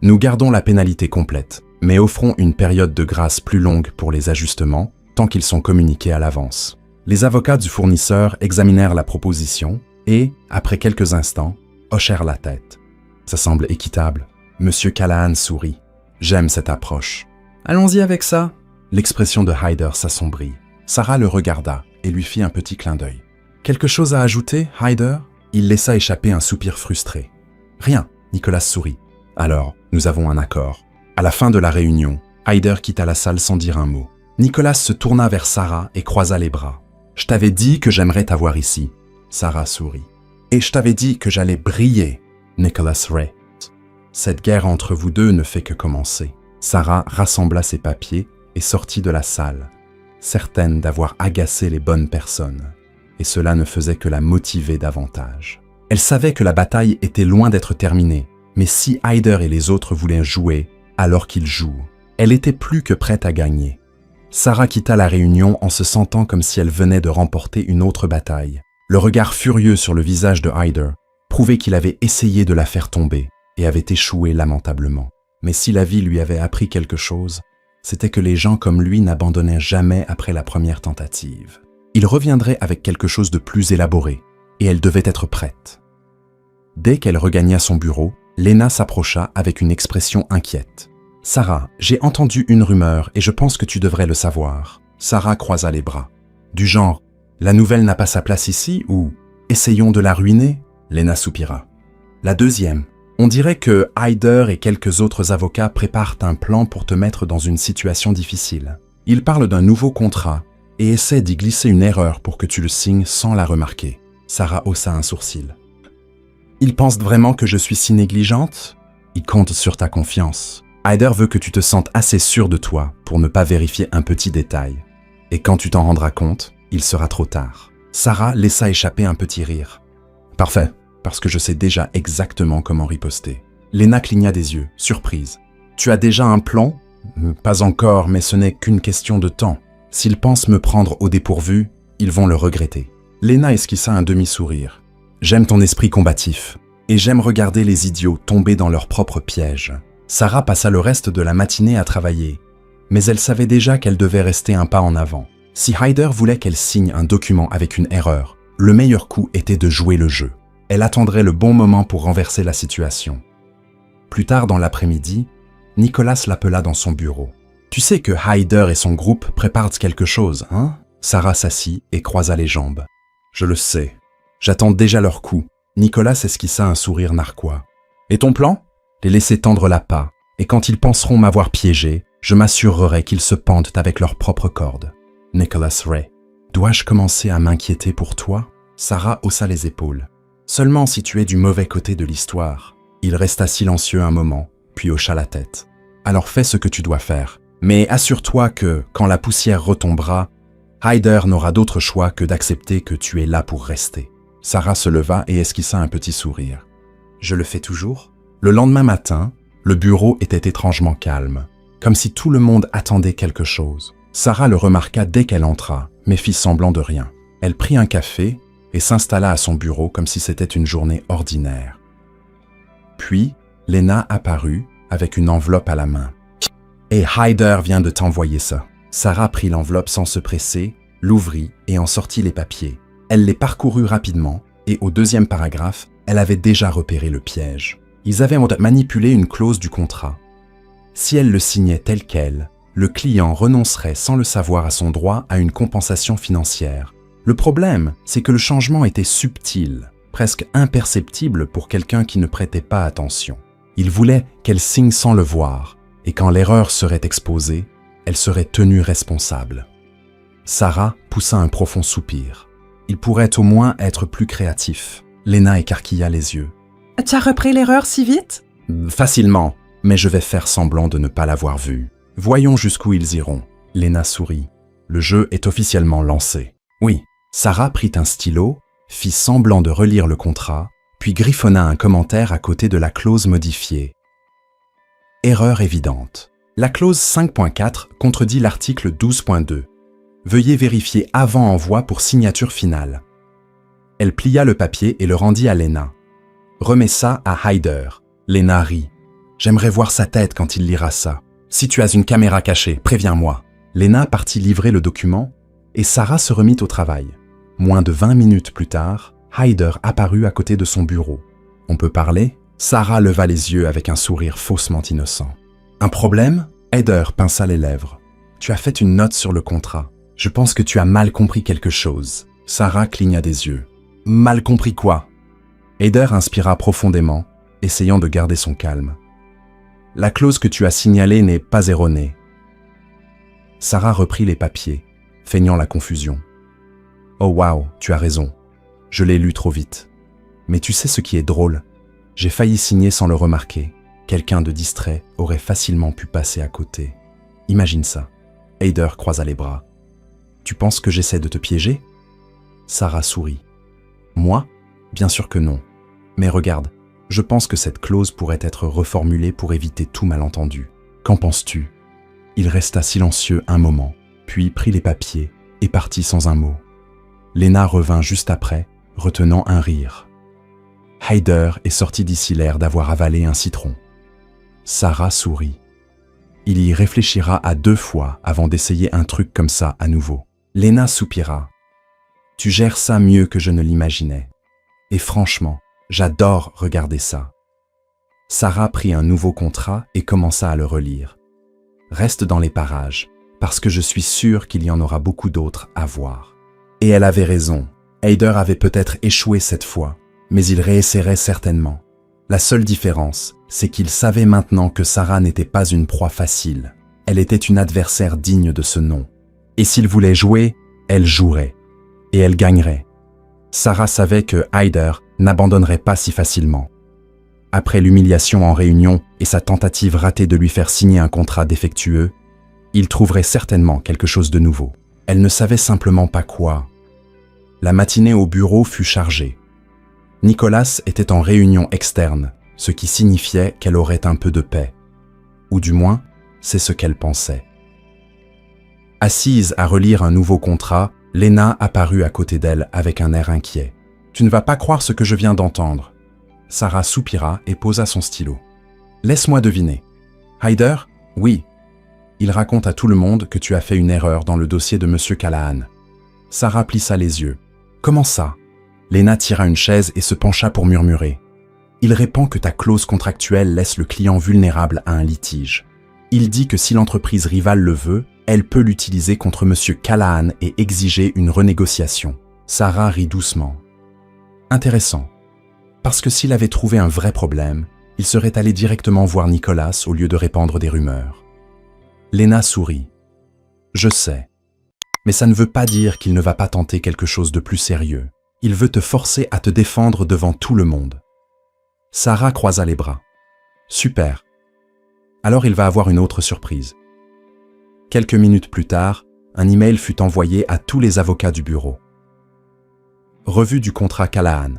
Nous gardons la pénalité complète, mais offrons une période de grâce plus longue pour les ajustements, tant qu'ils sont communiqués à l'avance. » Les avocats du fournisseur examinèrent la proposition et, après quelques instants, hochèrent la tête. « Ça semble équitable. » Monsieur Callahan sourit. « J'aime cette approche. »« Allons-y avec ça. » L'expression de Hyder s'assombrit. Sarah le regarda et lui fit un petit clin d'œil. « Quelque chose à ajouter, Hyder ?» Il laissa échapper un soupir frustré. « Rien. » Nicholas sourit. « Alors, nous avons un accord. » À la fin de la réunion, Hyder quitta la salle sans dire un mot. Nicholas se tourna vers Sarah et croisa les bras. « Je t'avais dit que j'aimerais t'avoir ici. » Sarah sourit. « Et je t'avais dit que j'allais briller. » Nicholas Ray. « Cette guerre entre vous deux ne fait que commencer. » Sarah rassembla ses papiers et sortit de la salle, certaine d'avoir agacé les bonnes personnes. Et cela ne faisait que la motiver davantage. Elle savait que la bataille était loin d'être terminée, mais si Hyder et les autres voulaient jouer, alors qu'ils jouent. Elle était plus que prête à gagner. Sarah quitta la réunion en se sentant comme si elle venait de remporter une autre bataille. Le regard furieux sur le visage de Hyder prouvait qu'il avait essayé de la faire tomber et avait échoué lamentablement. Mais si la vie lui avait appris quelque chose, c'était que les gens comme lui n'abandonnaient jamais après la première tentative. Il reviendrait avec quelque chose de plus élaboré, et elle devait être prête. Dès qu'elle regagna son bureau, Lena s'approcha avec une expression inquiète. « Sarah, j'ai entendu une rumeur et je pense que tu devrais le savoir. » Sarah croisa les bras. Du genre, « La nouvelle n'a pas sa place ici » ou « Essayons de la ruiner ?» Lena soupira. La deuxième, « On dirait que Hyder et quelques autres avocats préparent un plan pour te mettre dans une situation difficile. Ils parlent d'un nouveau contrat et essaient d'y glisser une erreur pour que tu le signes sans la remarquer. » Sarah haussa un sourcil. « Ils pensent vraiment que je suis si négligente ? Ils comptent sur ta confiance. Hyder veut que tu te sentes assez sûr de toi pour ne pas vérifier un petit détail. Et quand tu t'en rendras compte, il sera trop tard. » Sarah laissa échapper un petit rire. « Parfait, parce que je sais déjà exactement comment riposter. » Lena cligna des yeux, surprise. « Tu as déjà un plan ? » ?»« Pas encore, mais ce n'est qu'une question de temps. S'ils pensent me prendre au dépourvu, ils vont le regretter. » Lena esquissa un demi-sourire. « J'aime ton esprit combatif, et j'aime regarder les idiots tomber dans leur propre piège. » Sarah passa le reste de la matinée à travailler, mais elle savait déjà qu'elle devait rester un pas en avant. Si Hyder voulait qu'elle signe un document avec une erreur, le meilleur coup était de jouer le jeu. Elle attendrait le bon moment pour renverser la situation. Plus tard dans l'après-midi, Nicholas l'appela dans son bureau. « Tu sais que Hyder et son groupe préparent quelque chose, hein ?» Sarah s'assit et croisa les jambes. « Je le sais. J'attends déjà leur coup. » Nicholas esquissa un sourire narquois. « Et ton plan ? » Les laisser tendre l'appât, et quand ils penseront m'avoir piégé, je m'assurerai qu'ils se pendent avec leurs propres cordes. Nicholas Ray. Dois-je commencer à m'inquiéter pour toi? Sarah haussa les épaules. Seulement si tu es du mauvais côté de l'histoire. Il resta silencieux un moment, puis hocha la tête. Alors fais ce que tu dois faire. Mais assure-toi que, quand la poussière retombera, Hyder n'aura d'autre choix que d'accepter que tu es là pour rester. Sarah se leva et esquissa un petit sourire. Je le fais toujours? Le lendemain matin, le bureau était étrangement calme, comme si tout le monde attendait quelque chose. Sarah le remarqua dès qu'elle entra, mais fit semblant de rien. Elle prit un café et s'installa à son bureau comme si c'était une journée ordinaire. Puis, Lena apparut avec une enveloppe à la main. « Et Hyder vient de t'envoyer ça. » Sarah prit l'enveloppe sans se presser, l'ouvrit et en sortit les papiers. Elle les parcourut rapidement et au deuxième paragraphe, elle avait déjà repéré le piège. Ils avaient manipulé une clause du contrat. Si elle le signait tel quel, le client renoncerait sans le savoir à son droit à une compensation financière. Le problème, c'est que le changement était subtil, presque imperceptible pour quelqu'un qui ne prêtait pas attention. Il voulait qu'elle signe sans le voir, et quand l'erreur serait exposée, elle serait tenue responsable. Sarah poussa un profond soupir. Il pourrait au moins être plus créatif. Lena écarquilla les yeux. « Tu as repris l'erreur si vite? » Facilement, mais je vais faire semblant de ne pas l'avoir vue. Voyons jusqu'où ils iront. Lena sourit. Le jeu est officiellement lancé. Oui. Sarah prit un stylo, fit semblant de relire le contrat, puis griffonna un commentaire à côté de la clause modifiée. Erreur évidente. La clause 5.4 contredit l'article 12.2. Veuillez vérifier avant envoi pour signature finale. Elle plia le papier et le rendit à Lena. Remets ça à Hyder. Lena rit. J'aimerais voir sa tête quand il lira ça. Si tu as une caméra cachée, préviens-moi. Lena partit livrer le document et Sarah se remit au travail. Moins de 20 minutes plus tard, Hyder apparut à côté de son bureau. On peut parler? Sarah leva les yeux avec un sourire faussement innocent. Un problème? Hyder pinça les lèvres. Tu as fait une note sur le contrat. Je pense que tu as mal compris quelque chose. Sarah cligna des yeux. Mal compris quoi? Hyder inspira profondément, essayant de garder son calme. La clause que tu as signalée n'est pas erronée. Sarah reprit les papiers, feignant la confusion. Oh waouh, tu as raison. Je l'ai lu trop vite. Mais tu sais ce qui est drôle? J'ai failli signer sans le remarquer. Quelqu'un de distrait aurait facilement pu passer à côté. Imagine ça. Hyder croisa les bras. Tu penses que j'essaie de te piéger? Sarah sourit. Moi? Bien sûr que non. Mais regarde, je pense que cette clause pourrait être reformulée pour éviter tout malentendu. Qu'en penses-tu? Il resta silencieux un moment, puis prit les papiers et partit sans un mot. Lena revint juste après, retenant un rire. Hyder est sorti d'ici l'air d'avoir avalé un citron. Sarah sourit. Il y réfléchira à 2 fois avant d'essayer un truc comme ça à nouveau. Lena soupira. Tu gères ça mieux que je ne l'imaginais. Et franchement, j'adore regarder ça. Sarah prit un nouveau contrat et commença à le relire. Reste dans les parages, parce que je suis sûr qu'il y en aura beaucoup d'autres à voir. Et elle avait raison. Hyder avait peut-être échoué cette fois, mais il réessayerait certainement. La seule différence, c'est qu'il savait maintenant que Sarah n'était pas une proie facile. Elle était une adversaire digne de ce nom. Et s'il voulait jouer, elle jouerait. Et elle gagnerait. Sarah savait que Hyder n'abandonnerait pas si facilement. Après l'humiliation en réunion et sa tentative ratée de lui faire signer un contrat défectueux, il trouverait certainement quelque chose de nouveau. Elle ne savait simplement pas quoi. La matinée au bureau fut chargée. Nicholas était en réunion externe, ce qui signifiait qu'elle aurait un peu de paix. Ou du moins, c'est ce qu'elle pensait. Assise à relire un nouveau contrat, Lena apparut à côté d'elle avec un air inquiet. « Tu ne vas pas croire ce que je viens d'entendre. » Sarah soupira et posa son stylo. « Laisse-moi deviner. Hyder? Oui. Il raconte à tout le monde que tu as fait une erreur dans le dossier de M. Callahan. » Sarah plissa les yeux. « Comment ça? » Lena tira une chaise et se pencha pour murmurer. « Il répond que ta clause contractuelle laisse le client vulnérable à un litige. Il dit que si l'entreprise rivale le veut, elle peut l'utiliser contre M. Callahan et exiger une renégociation. » Sarah rit doucement. « Intéressant. Parce que s'il avait trouvé un vrai problème, il serait allé directement voir Nicholas au lieu de répandre des rumeurs. » Lena sourit. « Je sais. Mais ça ne veut pas dire qu'il ne va pas tenter quelque chose de plus sérieux. Il veut te forcer à te défendre devant tout le monde. Sarah croisa les bras. Super. Alors il va avoir une autre surprise. Quelques minutes plus tard, un email fut envoyé à tous les avocats du bureau. Revue du contrat Callahan.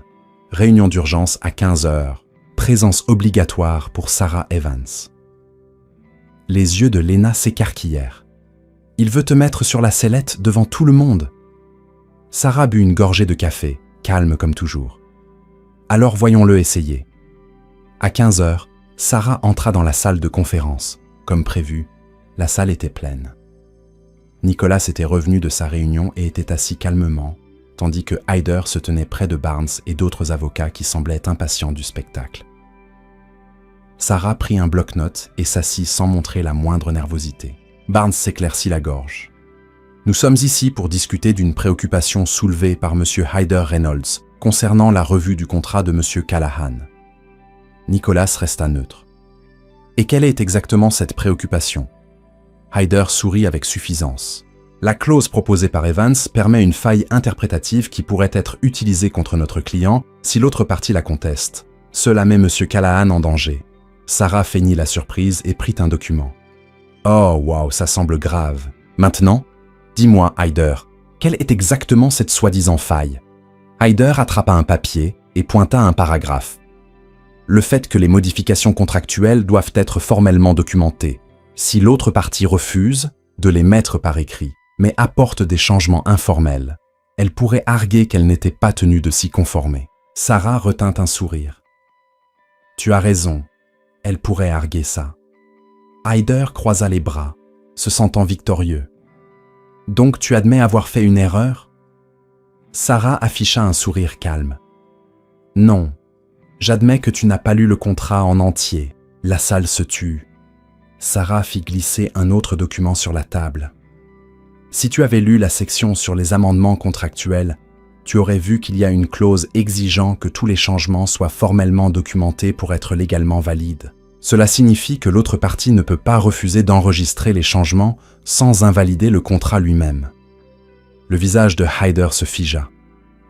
Réunion d'urgence à 15 heures. Présence obligatoire pour Sarah Evans. Les yeux de Lena s'écarquillèrent. Il veut te mettre sur la sellette devant tout le monde. Sarah but une gorgée de café, calme comme toujours. Alors voyons-le essayer. À 15 heures, Sarah entra dans la salle de conférence. Comme prévu, la salle était pleine. Nicholas était revenu de sa réunion et était assis calmement, tandis que Hyder se tenait près de Barnes et d'autres avocats qui semblaient impatients du spectacle. Sarah prit un bloc-notes et s'assit sans montrer la moindre nervosité. Barnes s'éclaircit la gorge. « Nous sommes ici pour discuter d'une préoccupation soulevée par M. Hyder Reynolds concernant la revue du contrat de M. Callahan. » Nicholas resta neutre. « Et quelle est exactement cette préoccupation ?» Hyder sourit avec suffisance. « La clause proposée par Evans permet une faille interprétative qui pourrait être utilisée contre notre client si l'autre partie la conteste. Cela met M. Callahan en danger. » Sarah feignit la surprise et prit un document. « Oh, waouh, ça semble grave. Maintenant, dis-moi, Hyder, quelle est exactement cette soi-disant faille ?» Hyder attrapa un papier et pointa un paragraphe. « Le fait que les modifications contractuelles doivent être formellement documentées. Si l'autre partie refuse, de les mettre par écrit, mais apporte des changements informels, elle pourrait arguer qu'elle n'était pas tenue de s'y conformer. » Sarah retint un sourire. « Tu as raison. Elle pourrait arguer ça. » Hyder croisa les bras, se sentant victorieux. « Donc tu admets avoir fait une erreur ?» Sarah afficha un sourire calme. « Non, j'admets que tu n'as pas lu le contrat en entier. La salle se tut. » Sarah fit glisser un autre document sur la table. « Si tu avais lu la section sur les amendements contractuels, tu aurais vu qu'il y a une clause exigeant que tous les changements soient formellement documentés pour être légalement valides. Cela signifie que l'autre partie ne peut pas refuser d'enregistrer les changements sans invalider le contrat lui-même. » Le visage de Hyder se figea.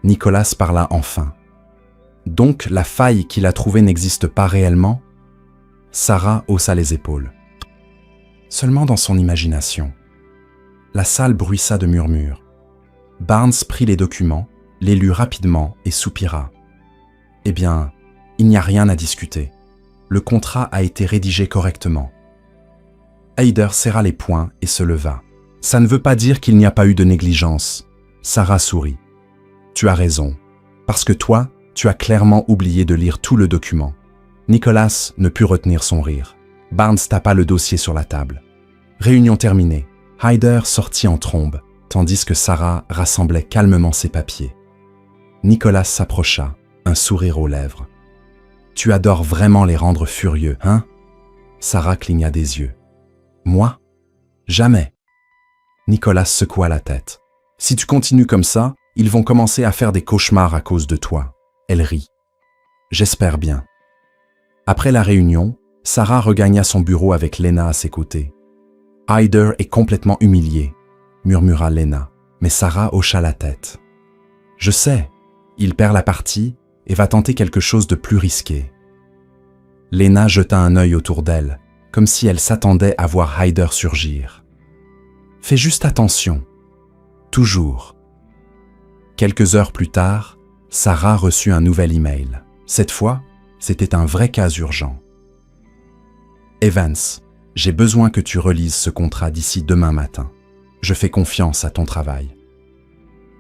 Nicholas parla enfin. « Donc la faille qu'il a trouvée n'existe pas réellement ?» Sarah haussa les épaules. « Seulement dans son imagination. » La salle bruissa de murmures. Barnes prit les documents, les lut rapidement et soupira. « Eh bien, il n'y a rien à discuter. Le contrat a été rédigé correctement. » Hyder serra les poings et se leva. « Ça ne veut pas dire qu'il n'y a pas eu de négligence. » Sarah sourit. « Tu as raison. Parce que toi, tu as clairement oublié de lire tout le document. » Nicholas ne put retenir son rire. Barnes tapa le dossier sur la table. Réunion terminée. Hyder sortit en trombe, tandis que Sarah rassemblait calmement ses papiers. Nicholas s'approcha, un sourire aux lèvres. « Tu adores vraiment les rendre furieux, hein ?» Sarah cligna des yeux. « Moi ? Jamais !» Nicholas secoua la tête. « Si tu continues comme ça, ils vont commencer à faire des cauchemars à cause de toi. » Elle rit. « J'espère bien. » Après la réunion, Sarah regagna son bureau avec Lena à ses côtés. « Hyder est complètement humilié, » murmura Lena, mais Sarah hocha la tête. « Je sais, il perd la partie et va tenter quelque chose de plus risqué. » Lena jeta un œil autour d'elle, comme si elle s'attendait à voir Hyder surgir. « Fais juste attention. Toujours. » Quelques heures plus tard, Sarah reçut un nouvel email. Cette fois, c'était un vrai cas urgent. « Evans, j'ai besoin que tu relises ce contrat d'ici demain matin. Je fais confiance à ton travail.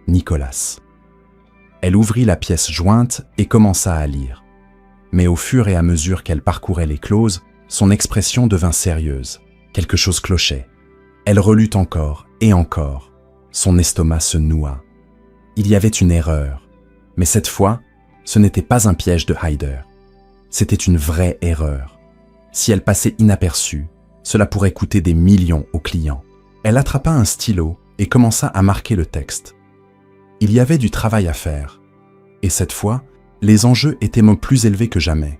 Nicholas. » Elle ouvrit la pièce jointe et commença à lire. Mais au fur et à mesure qu'elle parcourait les clauses, son expression devint sérieuse. Quelque chose clochait. Elle relut encore et encore. Son estomac se noua. Il y avait une erreur. Mais cette fois, ce n'était pas un piège de Hyder. C'était une vraie erreur. Si elle passait inaperçue, cela pourrait coûter des millions aux clients. Elle attrapa un stylo et commença à marquer le texte. Il y avait du travail à faire. Et cette fois, les enjeux étaient même plus élevés que jamais.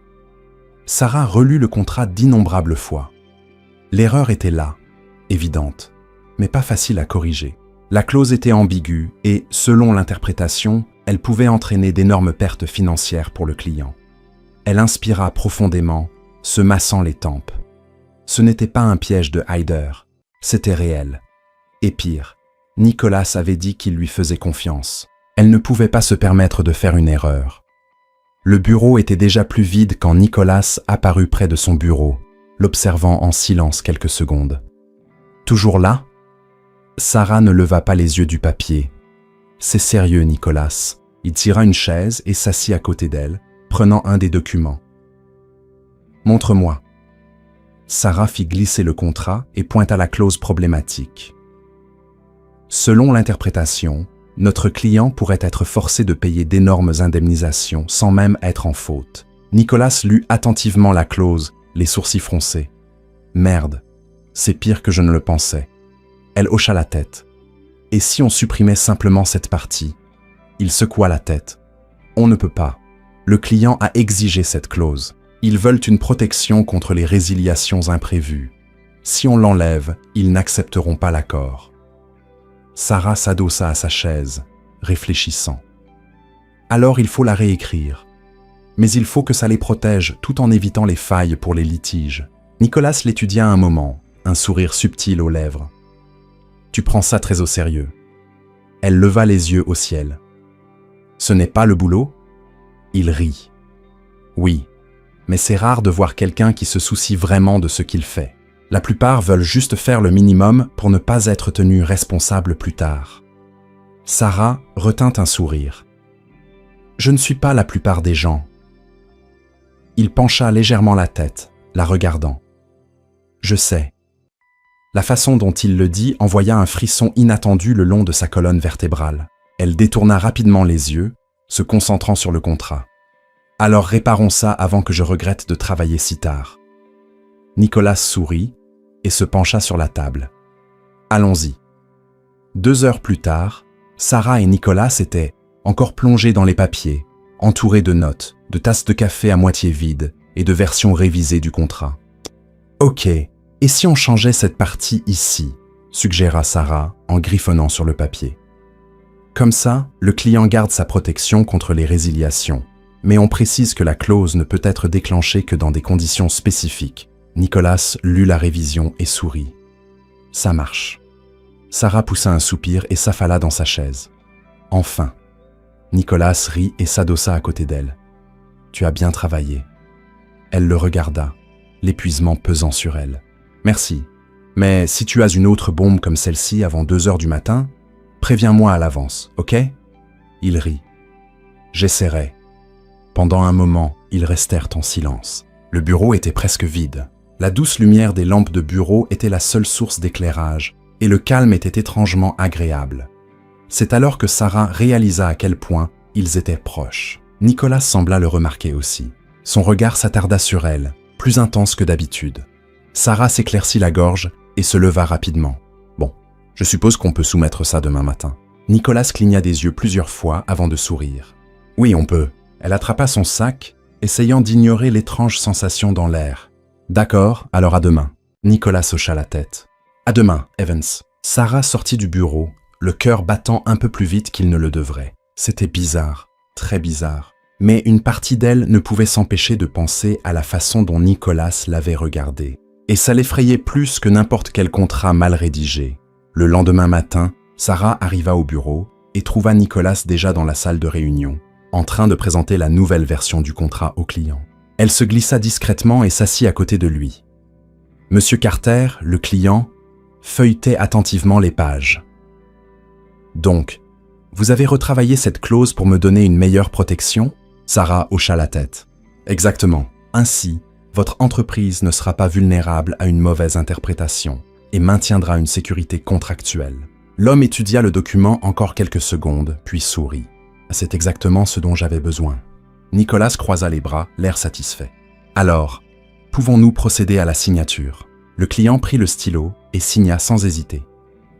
Sarah relut le contrat d'innombrables fois. L'erreur était là, évidente, mais pas facile à corriger. La clause était ambiguë et, selon l'interprétation, elle pouvait entraîner d'énormes pertes financières pour le client. Elle inspira profondément, se massant les tempes. Ce n'était pas un piège de Hyder, c'était réel. Et pire, Nicolas avait dit qu'il lui faisait confiance. Elle ne pouvait pas se permettre de faire une erreur. Le bureau était déjà plus vide quand Nicolas apparut près de son bureau, l'observant en silence quelques secondes. « Toujours là ?» Sarah ne leva pas les yeux du papier. « C'est sérieux, Nicolas. » Il tira une chaise et s'assit à côté d'elle, prenant un des documents. « Montre-moi. » Sarah fit glisser le contrat et pointa la clause problématique. Selon l'interprétation, notre client pourrait être forcé de payer d'énormes indemnisations sans même être en faute. Nicolas lut attentivement la clause, les sourcils froncés. « Merde, c'est pire que je ne le pensais. » Elle hocha la tête. « Et si on supprimait simplement cette partie ?» Il secoua la tête. « On ne peut pas. Le client a exigé cette clause. Ils veulent une protection contre les résiliations imprévues. Si on l'enlève, ils n'accepteront pas l'accord. » Sarah s'adossa à sa chaise, réfléchissant. « Alors il faut la réécrire. Mais il faut que ça les protège tout en évitant les failles pour les litiges. » Nicolas l'étudia un moment, un sourire subtil aux lèvres. « Tu prends ça très au sérieux. » Elle leva les yeux au ciel. « Ce n'est pas le boulot ?» Il rit. « Oui, mais c'est rare de voir quelqu'un qui se soucie vraiment de ce qu'il fait. La plupart veulent juste faire le minimum pour ne pas être tenus responsables plus tard. » Sarah retint un sourire. « Je ne suis pas la plupart des gens. » Il pencha légèrement la tête, la regardant. « Je sais. » La façon dont il le dit envoya un frisson inattendu le long de sa colonne vertébrale. Elle détourna rapidement les yeux, se concentrant sur le contrat. « Alors réparons ça avant que je regrette de travailler si tard. » Nicolas sourit et se pencha sur la table. « Allons-y. » 2 heures plus tard, Sarah et Nicolas étaient encore plongés dans les papiers, entourés de notes, de tasses de café à moitié vides et de versions révisées du contrat. « Ok. Et si on changeait cette partie ici ?» suggéra Sarah en griffonnant sur le papier. Comme ça, le client garde sa protection contre les résiliations, mais on précise que la clause ne peut être déclenchée que dans des conditions spécifiques. Nicolas lut la révision et sourit. Ça marche. Sarah poussa un soupir et s'affala dans sa chaise. Enfin. Nicolas rit et s'adossa à côté d'elle. Tu as bien travaillé. Elle le regarda, l'épuisement pesant sur elle. Merci, mais si tu as une autre bombe comme celle-ci avant 2 heures du matin, préviens-moi à l'avance, ok? Il rit. J'essaierai. Pendant un moment, ils restèrent en silence. Le bureau était presque vide. La douce lumière des lampes de bureau était la seule source d'éclairage, et le calme était étrangement agréable. C'est alors que Sarah réalisa à quel point ils étaient proches. Nicolas sembla le remarquer aussi. Son regard s'attarda sur elle, plus intense que d'habitude. Sarah s'éclaircit la gorge et se leva rapidement. Bon, je suppose qu'on peut soumettre ça demain matin. Nicolas cligna des yeux plusieurs fois avant de sourire. Oui, on peut. Elle attrapa son sac, essayant d'ignorer l'étrange sensation dans l'air. D'accord, alors à demain. Nicolas hocha la tête. À demain, Evans. Sarah sortit du bureau, le cœur battant un peu plus vite qu'il ne le devrait. C'était bizarre, très bizarre. Mais une partie d'elle ne pouvait s'empêcher de penser à la façon dont Nicolas l'avait regardée. Et ça l'effrayait plus que n'importe quel contrat mal rédigé. Le lendemain matin, Sarah arriva au bureau et trouva Nicolas déjà dans la salle de réunion, en train de présenter la nouvelle version du contrat au client. Elle se glissa discrètement et s'assit à côté de lui. Monsieur Carter, le client, feuilletait attentivement les pages. « Donc, vous avez retravaillé cette clause pour me donner une meilleure protection ?» Sarah hocha la tête. « Exactement. Ainsi, votre entreprise ne sera pas vulnérable à une mauvaise interprétation et maintiendra une sécurité contractuelle. » L'homme étudia le document encore quelques secondes, puis sourit. « C'est exactement ce dont j'avais besoin. » Nicolas croisa les bras, l'air satisfait. « Alors, pouvons-nous procéder à la signature ?» Le client prit le stylo et signa sans hésiter.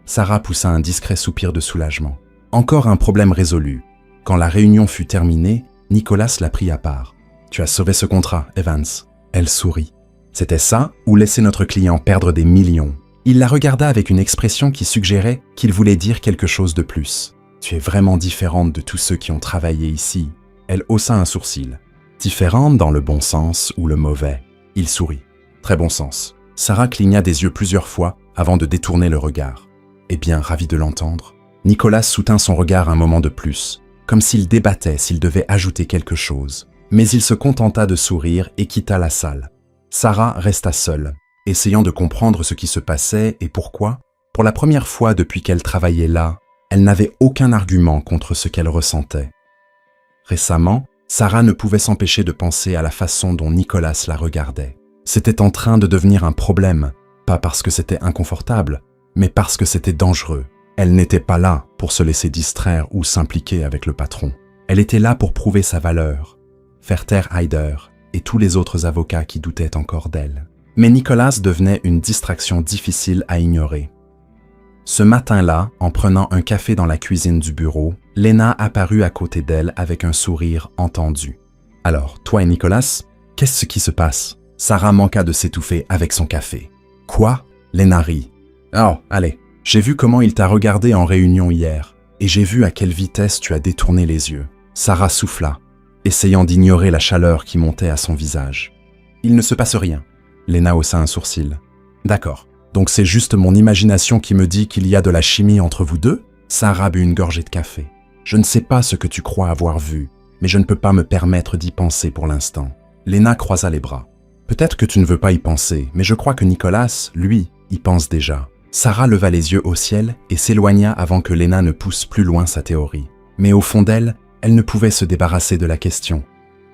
Sarah poussa un discret soupir de soulagement. Encore un problème résolu. Quand la réunion fut terminée, Nicolas la prit à part. « Tu as sauvé ce contrat, Evans. » Elle sourit. C'était ça ou laisser notre client perdre des millions? Il la regarda avec une expression qui suggérait qu'il voulait dire quelque chose de plus. « Tu es vraiment différente de tous ceux qui ont travaillé ici. » Elle haussa un sourcil. « Différente dans le bon sens ou le mauvais ?» Il sourit. « Très bon sens. » Sarah cligna des yeux plusieurs fois avant de détourner le regard. Eh bien, ravi de l'entendre. Nicolas soutint son regard un moment de plus, comme s'il débattait s'il devait ajouter quelque chose. Mais il se contenta de sourire et quitta la salle. Sarah resta seule, essayant de comprendre ce qui se passait et pourquoi. Pour la première fois depuis qu'elle travaillait là, elle n'avait aucun argument contre ce qu'elle ressentait. Récemment, Sarah ne pouvait s'empêcher de penser à la façon dont Nicolas la regardait. C'était en train de devenir un problème, pas parce que c'était inconfortable, mais parce que c'était dangereux. Elle n'était pas là pour se laisser distraire ou s'impliquer avec le patron. Elle était là pour prouver sa valeur, faire taire Hyder et tous les autres avocats qui doutaient encore d'elle. Mais Nicolas devenait une distraction difficile à ignorer. Ce matin-là, en prenant un café dans la cuisine du bureau, Lena apparut à côté d'elle avec un sourire entendu. « Alors, toi et Nicolas, qu'est-ce qui se passe ?» Sarah manqua de s'étouffer avec son café. « Quoi ?» Lena rit. « Oh, allez, j'ai vu comment il t'a regardé en réunion hier, et j'ai vu à quelle vitesse tu as détourné les yeux. » Sarah souffla, essayant d'ignorer la chaleur qui montait à son visage. « Il ne se passe rien. » Lena haussa un sourcil. « D'accord. Donc c'est juste mon imagination qui me dit qu'il y a de la chimie entre vous deux ?» Sarah but une gorgée de café. « Je ne sais pas ce que tu crois avoir vu, mais je ne peux pas me permettre d'y penser pour l'instant. » Lena croisa les bras. « Peut-être que tu ne veux pas y penser, mais je crois que Nicolas, lui, y pense déjà. » Sarah leva les yeux au ciel et s'éloigna avant que Lena ne pousse plus loin sa théorie. Mais au fond d'elle, elle ne pouvait se débarrasser de la question.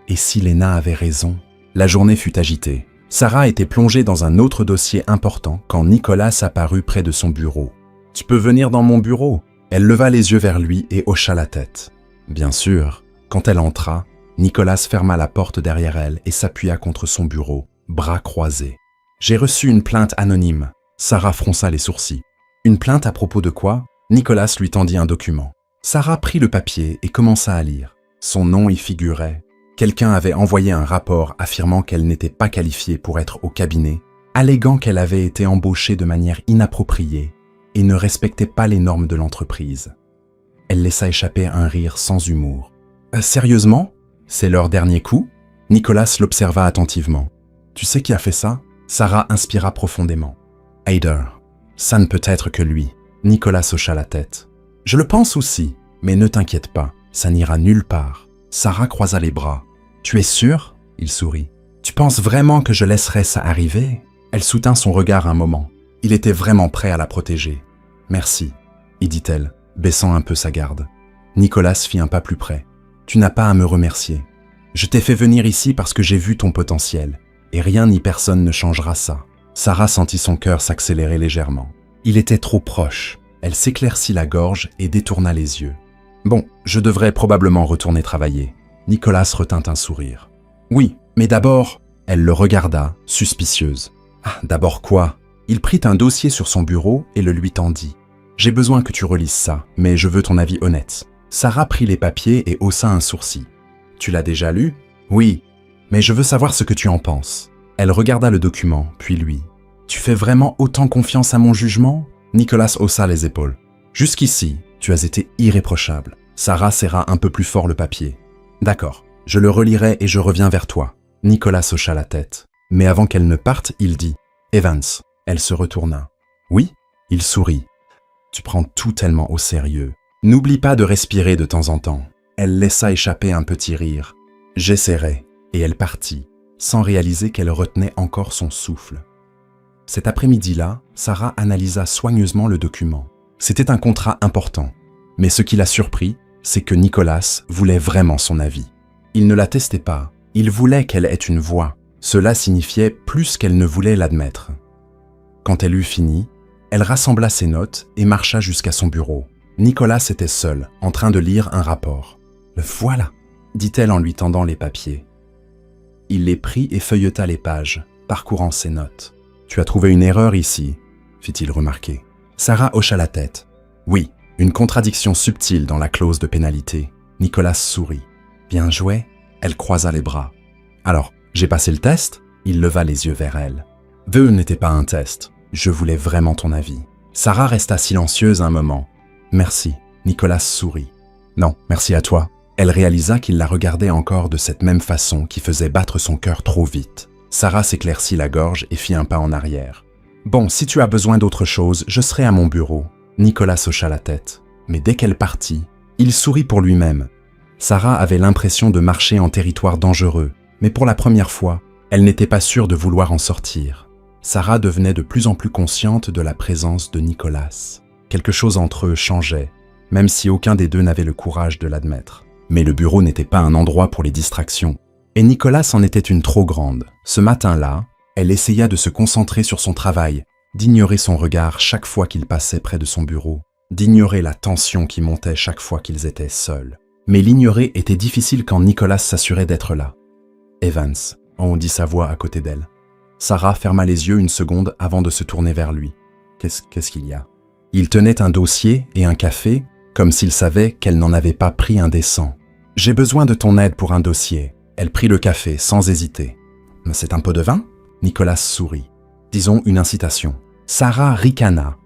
Et si Lena avait raison? La journée fut agitée. Sarah était plongée dans un autre dossier important quand Nicolas apparut près de son bureau. « Tu peux venir dans mon bureau ?» Elle leva les yeux vers lui et hocha la tête. Bien sûr, quand elle entra, Nicolas ferma la porte derrière elle et s'appuya contre son bureau, bras croisés. « J'ai reçu une plainte anonyme. » Sarah fronça les sourcils. « Une plainte à propos de quoi ?» Nicolas lui tendit un document. Sarah prit le papier et commença à lire. Son nom y figurait. Quelqu'un avait envoyé un rapport affirmant qu'elle n'était pas qualifiée pour être au cabinet, alléguant qu'elle avait été embauchée de manière inappropriée et ne respectait pas les normes de l'entreprise. Elle laissa échapper un rire sans humour. « Sérieusement? C'est leur dernier coup ?» Nicolas l'observa attentivement. « Tu sais qui a fait ça ?» Sarah inspira profondément. « Hyder. Ça ne peut être que lui. » Nicolas hocha la tête. « Je le pense aussi, mais ne t'inquiète pas, ça n'ira nulle part. » Sarah croisa les bras. « Tu es sûr ?» Il sourit. « Tu penses vraiment que je laisserai ça arriver ?» Elle soutint son regard un moment. Il était vraiment prêt à la protéger. « Merci, » y dit-elle, baissant un peu sa garde. Nicolas fit un pas plus près. « Tu n'as pas à me remercier. Je t'ai fait venir ici parce que j'ai vu ton potentiel, et rien ni personne ne changera ça. » Sarah sentit son cœur s'accélérer légèrement. Il était trop proche. Elle s'éclaircit la gorge et détourna les yeux. « Bon, je devrais probablement retourner travailler. » Nicolas retint un sourire. « Oui, mais d'abord... » Elle le regarda, suspicieuse. « Ah, d'abord quoi ?» Il prit un dossier sur son bureau et le lui tendit. « J'ai besoin que tu relises ça, mais je veux ton avis honnête. » Sarah prit les papiers et haussa un sourcil. « Tu l'as déjà lu ?»« Oui, mais je veux savoir ce que tu en penses. » Elle regarda le document, puis lui. « Tu fais vraiment autant confiance à mon jugement ?» Nicolas haussa les épaules. « Jusqu'ici, tu as été irréprochable. » Sarah serra un peu plus fort le papier. « D'accord, je le relirai et je reviens vers toi. » Nicolas hocha la tête. Mais avant qu'elle ne parte, il dit « Evans ». Elle se retourna. « Oui ?» Il sourit. « Tu prends tout tellement au sérieux. N'oublie pas de respirer de temps en temps. » Elle laissa échapper un petit rire. « J'essaierai. » Et elle partit, sans réaliser qu'elle retenait encore son souffle. Cet après-midi-là, Sarah analysa soigneusement le document. C'était un contrat important. Mais ce qui l'a surpris, c'est que Nicolas voulait vraiment son avis. Il ne la testait pas. Il voulait qu'elle ait une voix. Cela signifiait plus qu'elle ne voulait l'admettre. Quand elle eut fini, elle rassembla ses notes et marcha jusqu'à son bureau. Nicolas était seul, en train de lire un rapport. « Le voilà !» dit-elle en lui tendant les papiers. Il les prit et feuilleta les pages, parcourant ses notes. « Tu as trouvé une erreur ici ?» fit-il remarquer. Sarah hocha la tête. « Oui, une contradiction subtile dans la clause de pénalité. » Nicolas sourit. « Bien joué ?» Elle croisa les bras. « Alors, j'ai passé le test ?» Il leva les yeux vers elle. « Vœu n'était pas un test. Je voulais vraiment ton avis. Sarah resta silencieuse un moment. Merci. Nicolas sourit. Non, merci à toi. Elle réalisa qu'il la regardait encore de cette même façon qui faisait battre son cœur trop vite. Sarah s'éclaircit la gorge et fit un pas en arrière. Bon, si tu as besoin d'autre chose, je serai à mon bureau. Nicolas hocha la tête. Mais dès qu'elle partit, il sourit pour lui-même. Sarah avait l'impression de marcher en territoire dangereux, mais pour la première fois, elle n'était pas sûre de vouloir en sortir. Sarah devenait de plus en plus consciente de la présence de Nicolas. Quelque chose entre eux changeait, même si aucun des deux n'avait le courage de l'admettre. Mais le bureau n'était pas un endroit pour les distractions. Et Nicolas en était une trop grande. Ce matin-là, elle essaya de se concentrer sur son travail, d'ignorer son regard chaque fois qu'il passait près de son bureau, d'ignorer la tension qui montait chaque fois qu'ils étaient seuls. Mais l'ignorer était difficile quand Nicolas s'assurait d'être là. « Evans », entendit sa voix à côté d'elle. Sarah ferma les yeux une seconde avant de se tourner vers lui. Qu'est-ce qu'il y a? Il tenait un dossier et un café, comme s'il savait qu'elle n'en avait pas pris un décent. « J'ai besoin de ton aide pour un dossier. » Elle prit le café sans hésiter. « C'est un pot de vin ?» Nicolas sourit. Disons une incitation. Sarah ricana,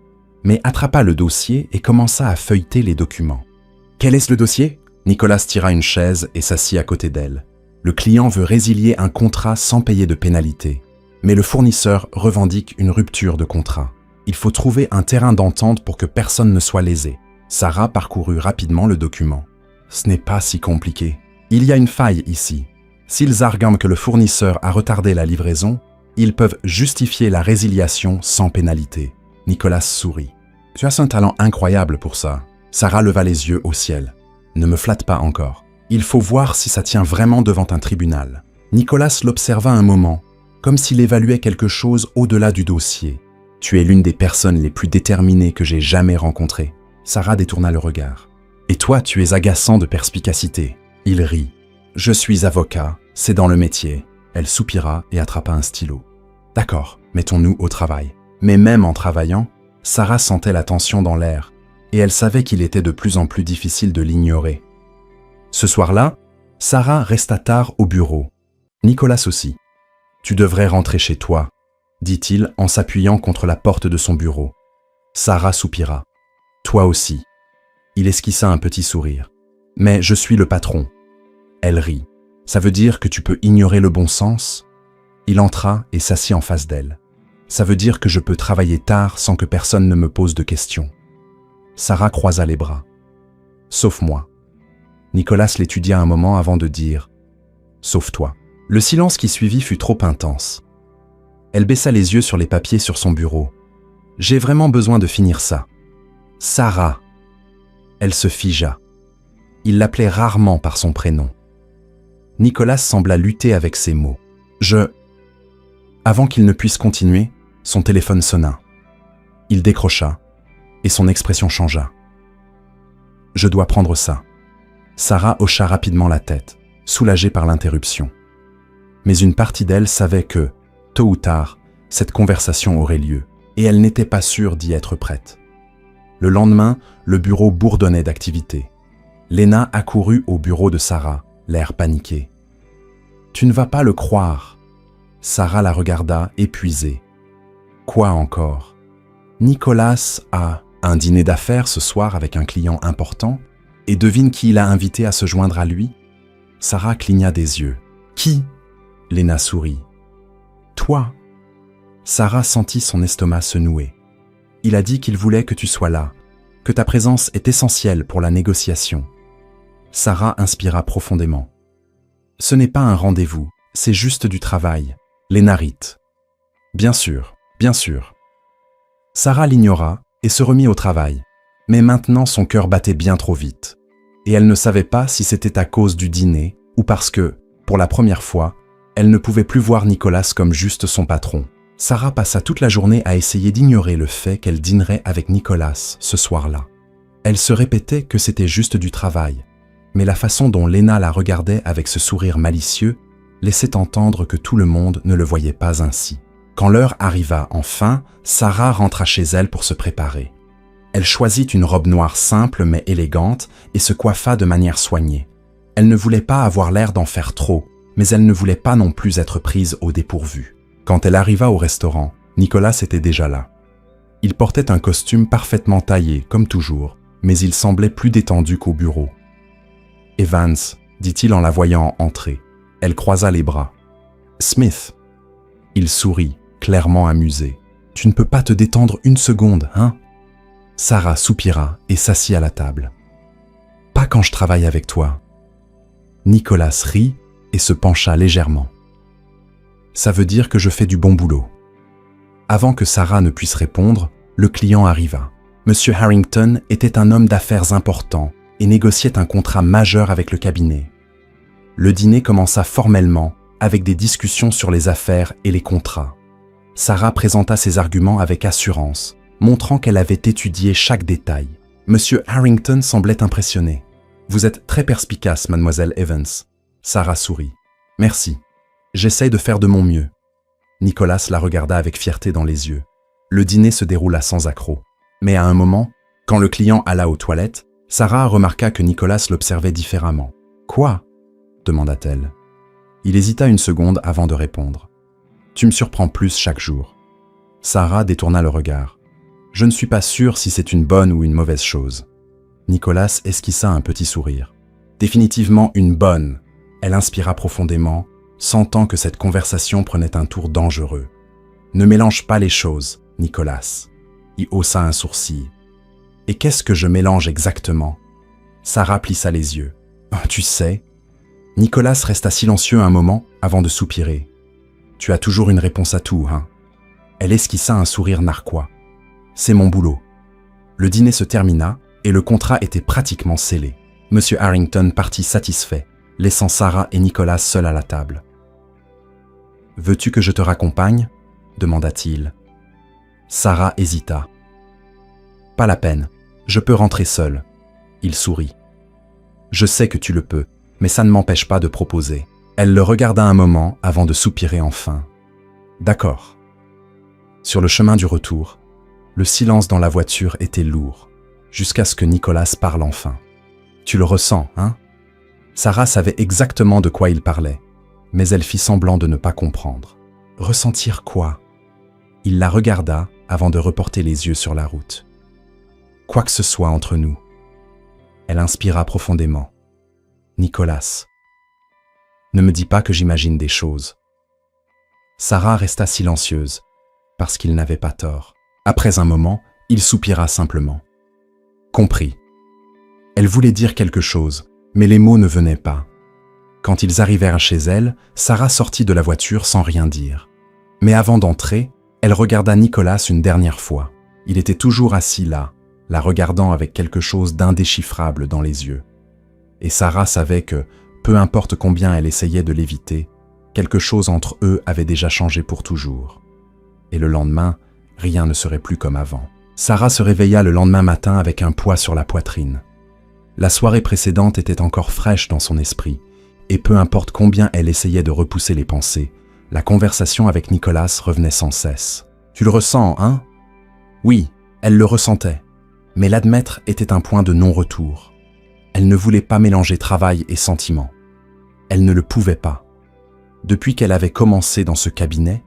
mais attrapa le dossier et commença à feuilleter les documents. « Quel est-ce le dossier ?» Nicolas tira une chaise et s'assit à côté d'elle. Le client veut résilier un contrat sans payer de pénalité, mais le fournisseur revendique une rupture de contrat. Il faut trouver un terrain d'entente pour que personne ne soit lésé. Sarah parcourut rapidement le document. Ce n'est pas si compliqué. Il y a une faille ici. S'ils arguent que le fournisseur a retardé la livraison, ils peuvent justifier la résiliation sans pénalité. Nicolas sourit. Tu as un talent incroyable pour ça. Sarah leva les yeux au ciel. Ne me flatte pas encore. Il faut voir si ça tient vraiment devant un tribunal. Nicolas l'observa un moment, comme s'il évaluait quelque chose au-delà du dossier. Tu es l'une des personnes les plus déterminées que j'ai jamais rencontrées. Sarah détourna le regard. Et toi, tu es agaçant de perspicacité. Il rit. Je suis avocat, c'est dans le métier. Elle soupira et attrapa un stylo. D'accord, mettons-nous au travail. Mais même en travaillant, Sarah sentait la tension dans l'air, et elle savait qu'il était de plus en plus difficile de l'ignorer. Ce soir-là, Sarah resta tard au bureau. Nicolas aussi. Tu devrais rentrer chez toi, dit-il en s'appuyant contre la porte de son bureau. Sarah soupira. Toi aussi. Il esquissa un petit sourire. Mais je suis le patron. Elle rit. Ça veut dire que tu peux ignorer le bon sens? Il entra et s'assit en face d'elle. Ça veut dire que je peux travailler tard sans que personne ne me pose de questions. Sarah croisa les bras. Sauf moi. Nicolas l'étudia un moment avant de dire « Sauf toi ». Le silence qui suivit fut trop intense. Elle baissa les yeux sur les papiers sur son bureau. « J'ai vraiment besoin de finir ça. »« Sarah ». Elle se figea. Il l'appelait rarement par son prénom. Nicolas sembla lutter avec ses mots. « Je… » Avant qu'il ne puisse continuer, son téléphone sonna. Il décrocha, et son expression changea. « Je dois prendre ça. » Sarah hocha rapidement la tête, soulagée par l'interruption. Mais une partie d'elle savait que, tôt ou tard, cette conversation aurait lieu, et elle n'était pas sûre d'y être prête. Le lendemain, le bureau bourdonnait d'activité. Léna accourut au bureau de Sarah, l'air paniqué. « Tu ne vas pas le croire. » Sarah la regarda, épuisée. « Quoi encore ?»« Nicolas a un dîner d'affaires ce soir avec un client important, et devine qui il a invité à se joindre à lui ?» Sarah cligna des yeux. « Qui ?» Léna sourit. « Toi !» Sarah sentit son estomac se nouer. « Il a dit qu'il voulait que tu sois là, que ta présence est essentielle pour la négociation. » Sarah inspira profondément. « Ce n'est pas un rendez-vous, c'est juste du travail. » Léna rit. « Bien sûr, bien sûr. » Sarah l'ignora et se remit au travail. Mais maintenant son cœur battait bien trop vite. Et elle ne savait pas si c'était à cause du dîner ou parce que, pour la première fois, elle ne pouvait plus voir Nicolas comme juste son patron. Sarah passa toute la journée à essayer d'ignorer le fait qu'elle dînerait avec Nicolas ce soir-là. Elle se répétait que c'était juste du travail, mais la façon dont Léna la regardait avec ce sourire malicieux laissait entendre que tout le monde ne le voyait pas ainsi. Quand l'heure arriva enfin, Sarah rentra chez elle pour se préparer. Elle choisit une robe noire simple mais élégante et se coiffa de manière soignée. Elle ne voulait pas avoir l'air d'en faire trop, mais elle ne voulait pas non plus être prise au dépourvu. Quand elle arriva au restaurant, Nicolas était déjà là. Il portait un costume parfaitement taillé, comme toujours, mais il semblait plus détendu qu'au bureau. « Evans », dit-il en la voyant entrer. Elle croisa les bras. « Smith ». Il sourit, clairement amusé. « Tu ne peux pas te détendre une seconde, hein ?» Sarah soupira et s'assit à la table. « Pas quand je travaille avec toi. » Nicolas rit et se pencha légèrement. « Ça veut dire que je fais du bon boulot. » Avant que Sarah ne puisse répondre, le client arriva. Monsieur Harrington était un homme d'affaires important et négociait un contrat majeur avec le cabinet. Le dîner commença formellement avec des discussions sur les affaires et les contrats. Sarah présenta ses arguments avec assurance, montrant qu'elle avait étudié chaque détail. Monsieur Harrington semblait impressionné. « Vous êtes très perspicace, mademoiselle Evans. » Sarah sourit. « Merci. J'essaye de faire de mon mieux. » Nicolas la regarda avec fierté dans les yeux. Le dîner se déroula sans accroc. Mais à un moment, quand le client alla aux toilettes, Sarah remarqua que Nicolas l'observait différemment. « Quoi ?» demanda-t-elle. Il hésita une seconde avant de répondre. « Tu me surprends plus chaque jour. » Sarah détourna le regard. « Je ne suis pas sûre si c'est une bonne ou une mauvaise chose. » Nicolas esquissa un petit sourire. « Définitivement une bonne. » Elle inspira profondément, sentant que cette conversation prenait un tour dangereux. « Ne mélange pas les choses, Nicolas. » Il haussa un sourcil. « Et qu'est-ce que je mélange exactement ?» Sarah plissa les yeux. « Tu sais ?» Nicolas resta silencieux un moment avant de soupirer. « Tu as toujours une réponse à tout, hein ?» Elle esquissa un sourire narquois. « C'est mon boulot. » Le dîner se termina et le contrat était pratiquement scellé. Monsieur Harrington partit satisfait, laissant Sarah et Nicolas seuls à la table. « Veux-tu que je te raccompagne ?» demanda-t-il. Sarah hésita. « Pas la peine, je peux rentrer seule. » Il sourit. « Je sais que tu le peux, mais ça ne m'empêche pas de proposer. » Elle le regarda un moment avant de soupirer enfin. « D'accord. » Sur le chemin du retour, le silence dans la voiture était lourd, jusqu'à ce que Nicolas parle enfin. « Tu le ressens, hein ?» Sarah savait exactement de quoi il parlait, mais elle fit semblant de ne pas comprendre. « Ressentir quoi ?» Il la regarda avant de reporter les yeux sur la route. « Quoi que ce soit entre nous. » Elle inspira profondément. « Nicolas. » Ne me dis pas que j'imagine des choses. Sarah resta silencieuse, parce qu'il n'avait pas tort. Après un moment, il soupira simplement. Compris. Elle voulait dire quelque chose, mais les mots ne venaient pas. Quand ils arrivèrent chez elle, Sarah sortit de la voiture sans rien dire. Mais avant d'entrer, elle regarda Nicolas une dernière fois. Il était toujours assis là, la regardant avec quelque chose d'indéchiffrable dans les yeux. Et Sarah savait que, peu importe combien elle essayait de l'éviter, quelque chose entre eux avait déjà changé pour toujours. Et le lendemain, rien ne serait plus comme avant. Sarah se réveilla le lendemain matin avec un poids sur la poitrine. La soirée précédente était encore fraîche dans son esprit, et peu importe combien elle essayait de repousser les pensées, la conversation avec Nicolas revenait sans cesse. « Tu le ressens, hein ?» Oui, elle le ressentait, mais l'admettre était un point de non-retour. Elle ne voulait pas mélanger travail et sentiment. Elle ne le pouvait pas. Depuis qu'elle avait commencé dans ce cabinet,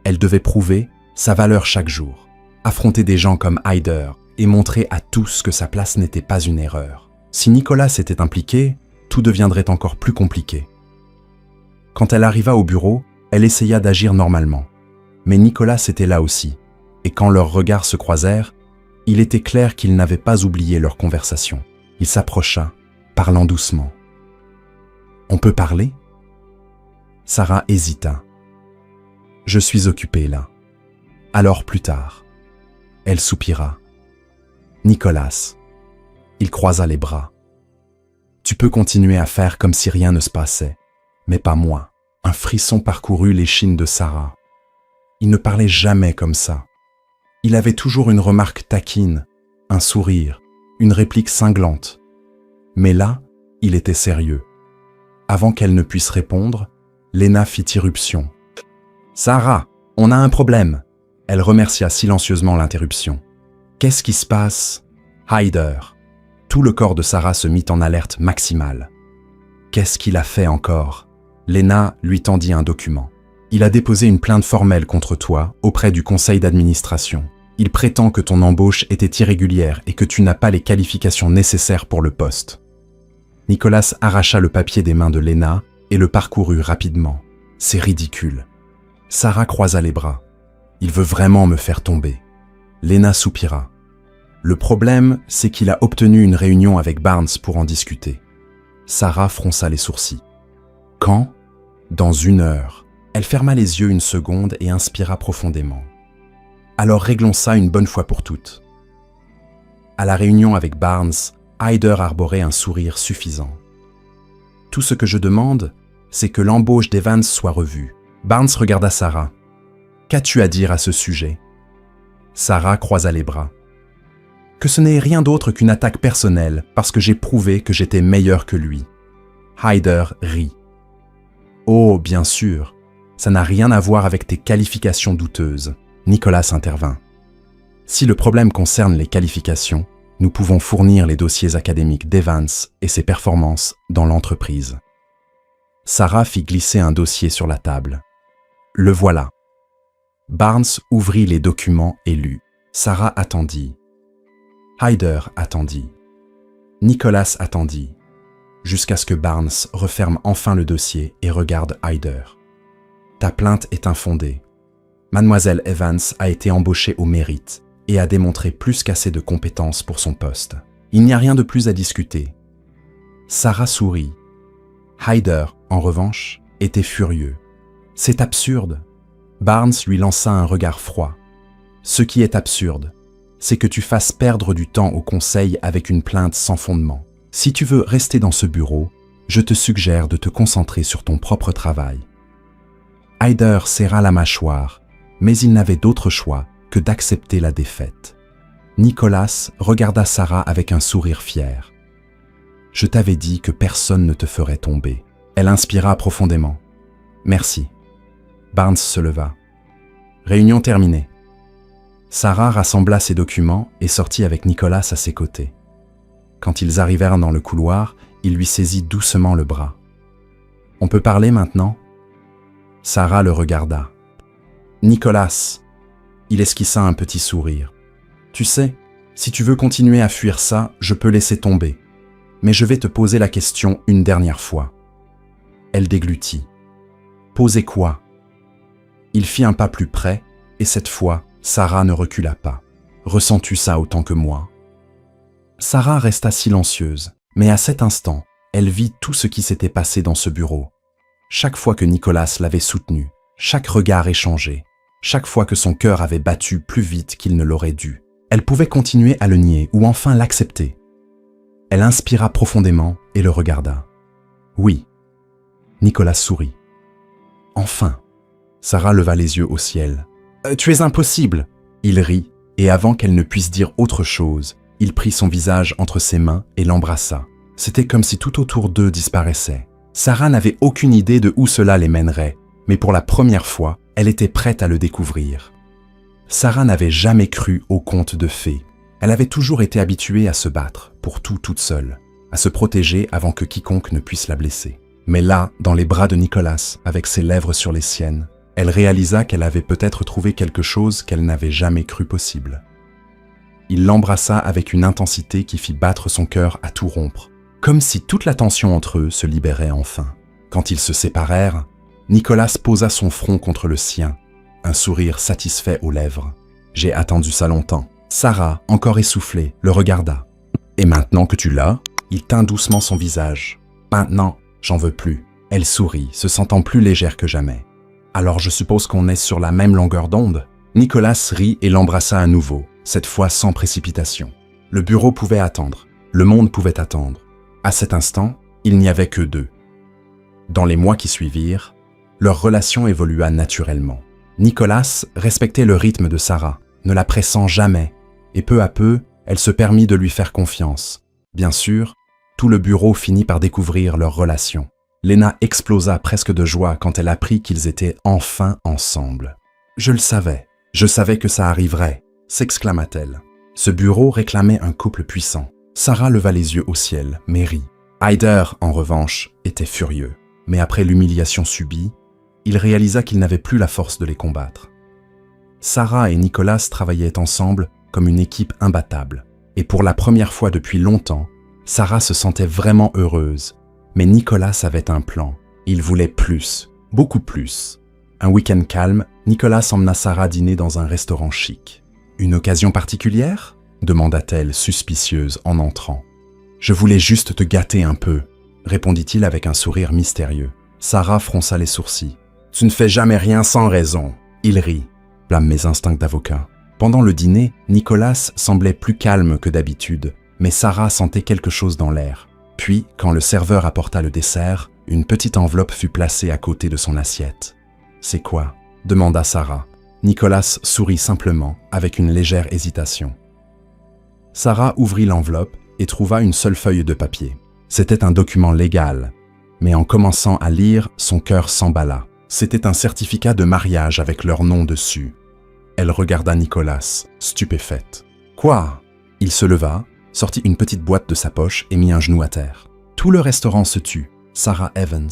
elle devait prouver sa valeur chaque jour, affronter des gens comme Hyder et montrer à tous que sa place n'était pas une erreur. Si Nicolas était impliqué, tout deviendrait encore plus compliqué. Quand elle arriva au bureau, elle essaya d'agir normalement. Mais Nicolas était là aussi, et quand leurs regards se croisèrent, il était clair qu'ils n'avaient pas oublié leur conversation. Il s'approcha, parlant doucement. « On peut parler ?» Sarah hésita. « Je suis occupée là. Alors plus tard. » Elle soupira. « Nicolas. » Il croisa les bras. « Tu peux continuer à faire comme si rien ne se passait, mais pas moi. » Un frisson parcourut l'échine de Sarah. Il ne parlait jamais comme ça. Il avait toujours une remarque taquine, un sourire, une réplique cinglante. Mais là, il était sérieux. Avant qu'elle ne puisse répondre, Lena fit irruption. « Sarah, on a un problème !» Elle remercia silencieusement l'interruption. « Qu'est-ce qui se passe ?»« Hyder. » Tout le corps de Sarah se mit en alerte maximale. « Qu'est-ce qu'il a fait encore ?» Lena lui tendit un document. « Il a déposé une plainte formelle contre toi auprès du conseil d'administration. Il prétend que ton embauche était irrégulière et que tu n'as pas les qualifications nécessaires pour le poste. » Nicolas arracha le papier des mains de Lena et le parcourut rapidement. « C'est ridicule. » Sarah croisa les bras. « Il veut vraiment me faire tomber. » Lena soupira. « Le problème, c'est qu'il a obtenu une réunion avec Barnes pour en discuter. » Sarah fronça les sourcils. « Quand ? » ?»« Dans 1 heure. » Elle ferma les yeux une seconde et inspira profondément. « Alors réglons ça une bonne fois pour toutes. » À la réunion avec Barnes, Hyder arborait un sourire suffisant. « Tout ce que je demande, c'est que l'embauche d'Evans soit revue. » Barnes regarda Sarah. « Qu'as-tu à dire à ce sujet ?» Sarah croisa les bras. « Que ce n'est rien d'autre qu'une attaque personnelle parce que j'ai prouvé que j'étais meilleur que lui. » Hyder rit. « Oh, bien sûr, ça n'a rien à voir avec tes qualifications douteuses. » Nicolas intervint. « Si le problème concerne les qualifications, nous pouvons fournir les dossiers académiques d'Evans et ses performances dans l'entreprise. » Sarah fit glisser un dossier sur la table. « Le voilà. » Barnes ouvrit les documents et lut. Sarah attendit. Hyder attendit. Nicolas attendit, jusqu'à ce que Barnes referme enfin le dossier et regarde Hyder. « Ta plainte est infondée. Mademoiselle Evans a été embauchée au mérite et a démontré plus qu'assez de compétences pour son poste. Il n'y a rien de plus à discuter. » Sarah sourit. Hyder, en revanche, était furieux. « C'est absurde. » Barnes lui lança un regard froid. « Ce qui est absurde, c'est que tu fasses perdre du temps au conseil avec une plainte sans fondement. Si tu veux rester dans ce bureau, je te suggère de te concentrer sur ton propre travail. » Hyder serra la mâchoire, mais il n'avait d'autre choix que d'accepter la défaite. Nicolas regarda Sarah avec un sourire fier. « Je t'avais dit que personne ne te ferait tomber. » Elle inspira profondément. « Merci. » Barnes se leva. « Réunion terminée. » Sarah rassembla ses documents et sortit avec Nicolas à ses côtés. Quand ils arrivèrent dans le couloir, il lui saisit doucement le bras. « On peut parler maintenant ?» Sarah le regarda. « Nicolas !» Il esquissa un petit sourire. « Tu sais, si tu veux continuer à fuir ça, je peux laisser tomber. Mais je vais te poser la question une dernière fois. » Elle déglutit. « Poser quoi ?» Il fit un pas plus près, et cette fois, Sarah ne recula pas. « Ressens-tu ça autant que moi ?» Sarah resta silencieuse, mais à cet instant, elle vit tout ce qui s'était passé dans ce bureau. Chaque fois que Nicolas l'avait soutenue, chaque regard échangé, chaque fois que son cœur avait battu plus vite qu'il ne l'aurait dû, elle pouvait continuer à le nier ou enfin l'accepter. Elle inspira profondément et le regarda. « Oui. » Nicolas sourit. « Enfin !» Sarah leva les yeux au ciel. « Tu es impossible !» Il rit, et avant qu'elle ne puisse dire autre chose, il prit son visage entre ses mains et l'embrassa. C'était comme si tout autour d'eux disparaissait. Sarah n'avait aucune idée de où cela les mènerait, mais pour la première fois, elle était prête à le découvrir. Sarah n'avait jamais cru aux contes de fées. Elle avait toujours été habituée à se battre, pour tout toute seule, à se protéger avant que quiconque ne puisse la blesser. Mais là, dans les bras de Nicolas, avec ses lèvres sur les siennes, elle réalisa qu'elle avait peut-être trouvé quelque chose qu'elle n'avait jamais cru possible. Il l'embrassa avec une intensité qui fit battre son cœur à tout rompre, comme si toute la tension entre eux se libérait enfin. Quand ils se séparèrent, Nicolas posa son front contre le sien, un sourire satisfait aux lèvres. « J'ai attendu ça longtemps. » Sarah, encore essoufflée, le regarda. « Et maintenant que tu l'as ?» Il tint doucement son visage. « Maintenant, j'en veux plus. » Elle sourit, se sentant plus légère que jamais. « Alors je suppose qu'on est sur la même longueur d'onde ?» Nicolas rit et l'embrassa à nouveau, cette fois sans précipitation. Le bureau pouvait attendre. Le monde pouvait attendre. À cet instant, il n'y avait que deux. Dans les mois qui suivirent, leur relation évolua naturellement. Nicolas respectait le rythme de Sarah, ne la pressant jamais, et peu à peu, elle se permit de lui faire confiance. Bien sûr, tout le bureau finit par découvrir leur relation. Lena explosa presque de joie quand elle apprit qu'ils étaient enfin ensemble. « Je le savais, je savais que ça arriverait », s'exclama-t-elle. Ce bureau réclamait un couple puissant. Sarah leva les yeux au ciel, mais rit. Hyder, en revanche, était furieux. Mais après l'humiliation subie, il réalisa qu'il n'avait plus la force de les combattre. Sarah et Nicolas travaillaient ensemble comme une équipe imbattable. Et pour la première fois depuis longtemps, Sarah se sentait vraiment heureuse. Mais Nicolas avait un plan. Il voulait plus, beaucoup plus. Un week-end calme, Nicolas emmena Sarah dîner dans un restaurant chic. « Une occasion particulière ?» demanda-t-elle, suspicieuse, en entrant. « Je voulais juste te gâter un peu », répondit-il avec un sourire mystérieux. Sarah fronça les sourcils. « Tu ne fais jamais rien sans raison. » Il rit. Blâme mes instincts d'avocat. Pendant le dîner, Nicolas semblait plus calme que d'habitude, mais Sarah sentait quelque chose dans l'air. Puis, quand le serveur apporta le dessert, une petite enveloppe fut placée à côté de son assiette. « C'est quoi ?» demanda Sarah. Nicolas sourit simplement, avec une légère hésitation. Sarah ouvrit l'enveloppe et trouva une seule feuille de papier. C'était un document légal, mais en commençant à lire, son cœur s'emballa. C'était un certificat de mariage avec leur nom dessus. Elle regarda Nicolas, stupéfaite. « Quoi ?» Il se leva, sortit une petite boîte de sa poche et mit un genou à terre. Tout le restaurant se tut. « Sarah Evans »,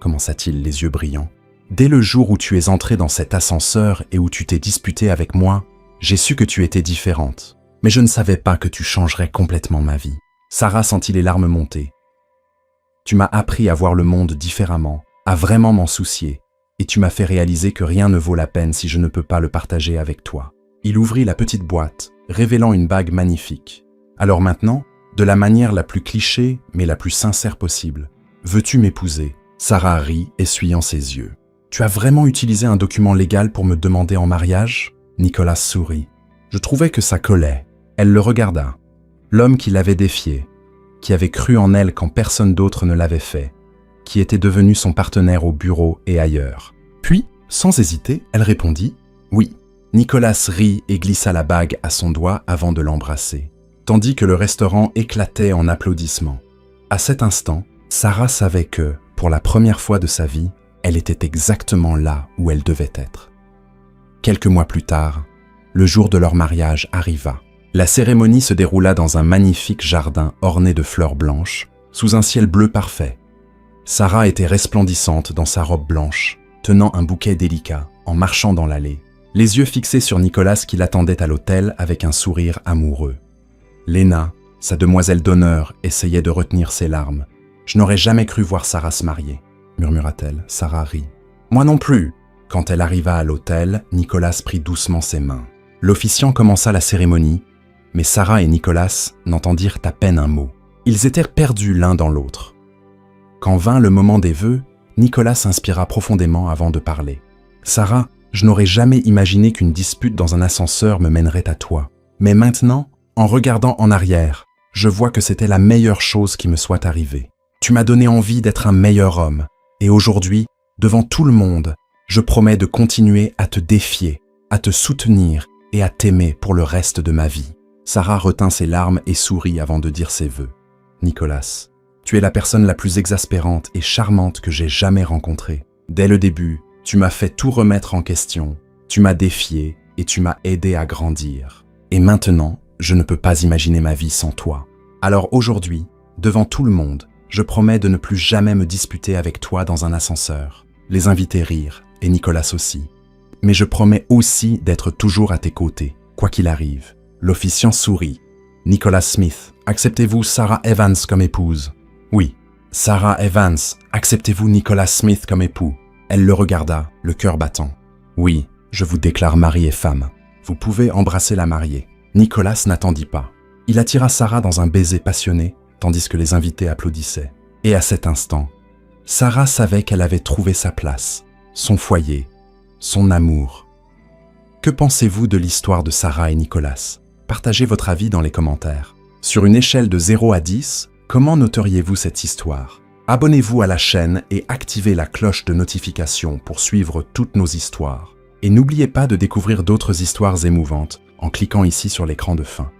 commença-t-il les yeux brillants. « Dès le jour où tu es entrée dans cet ascenseur et où tu t'es disputée avec moi, j'ai su que tu étais différente. Mais je ne savais pas que tu changerais complètement ma vie. » Sarah sentit les larmes monter. « Tu m'as appris à voir le monde différemment, à vraiment m'en soucier, et tu m'as fait réaliser que rien ne vaut la peine si je ne peux pas le partager avec toi. » Il ouvrit la petite boîte, révélant une bague magnifique. « Alors maintenant, de la manière la plus clichée, mais la plus sincère possible, veux-tu m'épouser ?» Sarah rit, essuyant ses yeux. « Tu as vraiment utilisé un document légal pour me demander en mariage ?» Nicolas sourit. Je trouvais que ça collait. Elle le regarda. L'homme qui l'avait défiée, qui avait cru en elle quand personne d'autre ne l'avait fait, qui était devenu son partenaire au bureau et ailleurs. Puis, sans hésiter, elle répondit « Oui ». Nicolas rit et glissa la bague à son doigt avant de l'embrasser, tandis que le restaurant éclatait en applaudissements. À cet instant, Sarah savait que, pour la première fois de sa vie, elle était exactement là où elle devait être. Quelques mois plus tard, le jour de leur mariage arriva. La cérémonie se déroula dans un magnifique jardin orné de fleurs blanches, sous un ciel bleu parfait. Sarah était resplendissante dans sa robe blanche, tenant un bouquet délicat, en marchant dans l'allée, les yeux fixés sur Nicolas qui l'attendait à l'hôtel avec un sourire amoureux. Léna, sa demoiselle d'honneur, essayait de retenir ses larmes. « Je n'aurais jamais cru voir Sarah se marier », murmura-t-elle. Sarah rit. « Moi non plus !» Quand elle arriva à l'hôtel, Nicolas prit doucement ses mains. L'officiant commença la cérémonie, mais Sarah et Nicolas n'entendirent à peine un mot. Ils étaient perdus l'un dans l'autre. Quand vint le moment des vœux, Nicolas inspira profondément avant de parler. « Sarah, je n'aurais jamais imaginé qu'une dispute dans un ascenseur me mènerait à toi. Mais maintenant, en regardant en arrière, je vois que c'était la meilleure chose qui me soit arrivée. Tu m'as donné envie d'être un meilleur homme. Et aujourd'hui, devant tout le monde, je promets de continuer à te défier, à te soutenir et à t'aimer pour le reste de ma vie. » Sarah retint ses larmes et sourit avant de dire ses vœux. « Nicolas, tu es la personne la plus exaspérante et charmante que j'ai jamais rencontrée. Dès le début, tu m'as fait tout remettre en question, tu m'as défié et tu m'as aidé à grandir. Et maintenant, je ne peux pas imaginer ma vie sans toi. Alors aujourd'hui, devant tout le monde, je promets de ne plus jamais me disputer avec toi dans un ascenseur. » Les invités rirent, et Nicolas aussi. « Mais je promets aussi d'être toujours à tes côtés, quoi qu'il arrive. » L'officiant sourit. « Nicolas Smith, acceptez-vous Sarah Evans comme épouse ?»« Oui. »« Sarah Evans, acceptez-vous Nicolas Smith comme époux ?» Elle le regarda, le cœur battant. « Oui, je vous déclare mari et femme. Vous pouvez embrasser la mariée. » Nicolas n'attendit pas. Il attira Sarah dans un baiser passionné, tandis que les invités applaudissaient. Et à cet instant, Sarah savait qu'elle avait trouvé sa place, son foyer, son amour. Que pensez-vous de l'histoire de Sarah et Nicolas ? Partagez votre avis dans les commentaires. Sur une échelle de 0 à 10, comment noteriez-vous cette histoire ? Abonnez-vous à la chaîne et activez la cloche de notification pour suivre toutes nos histoires. Et n'oubliez pas de découvrir d'autres histoires émouvantes en cliquant ici sur l'écran de fin.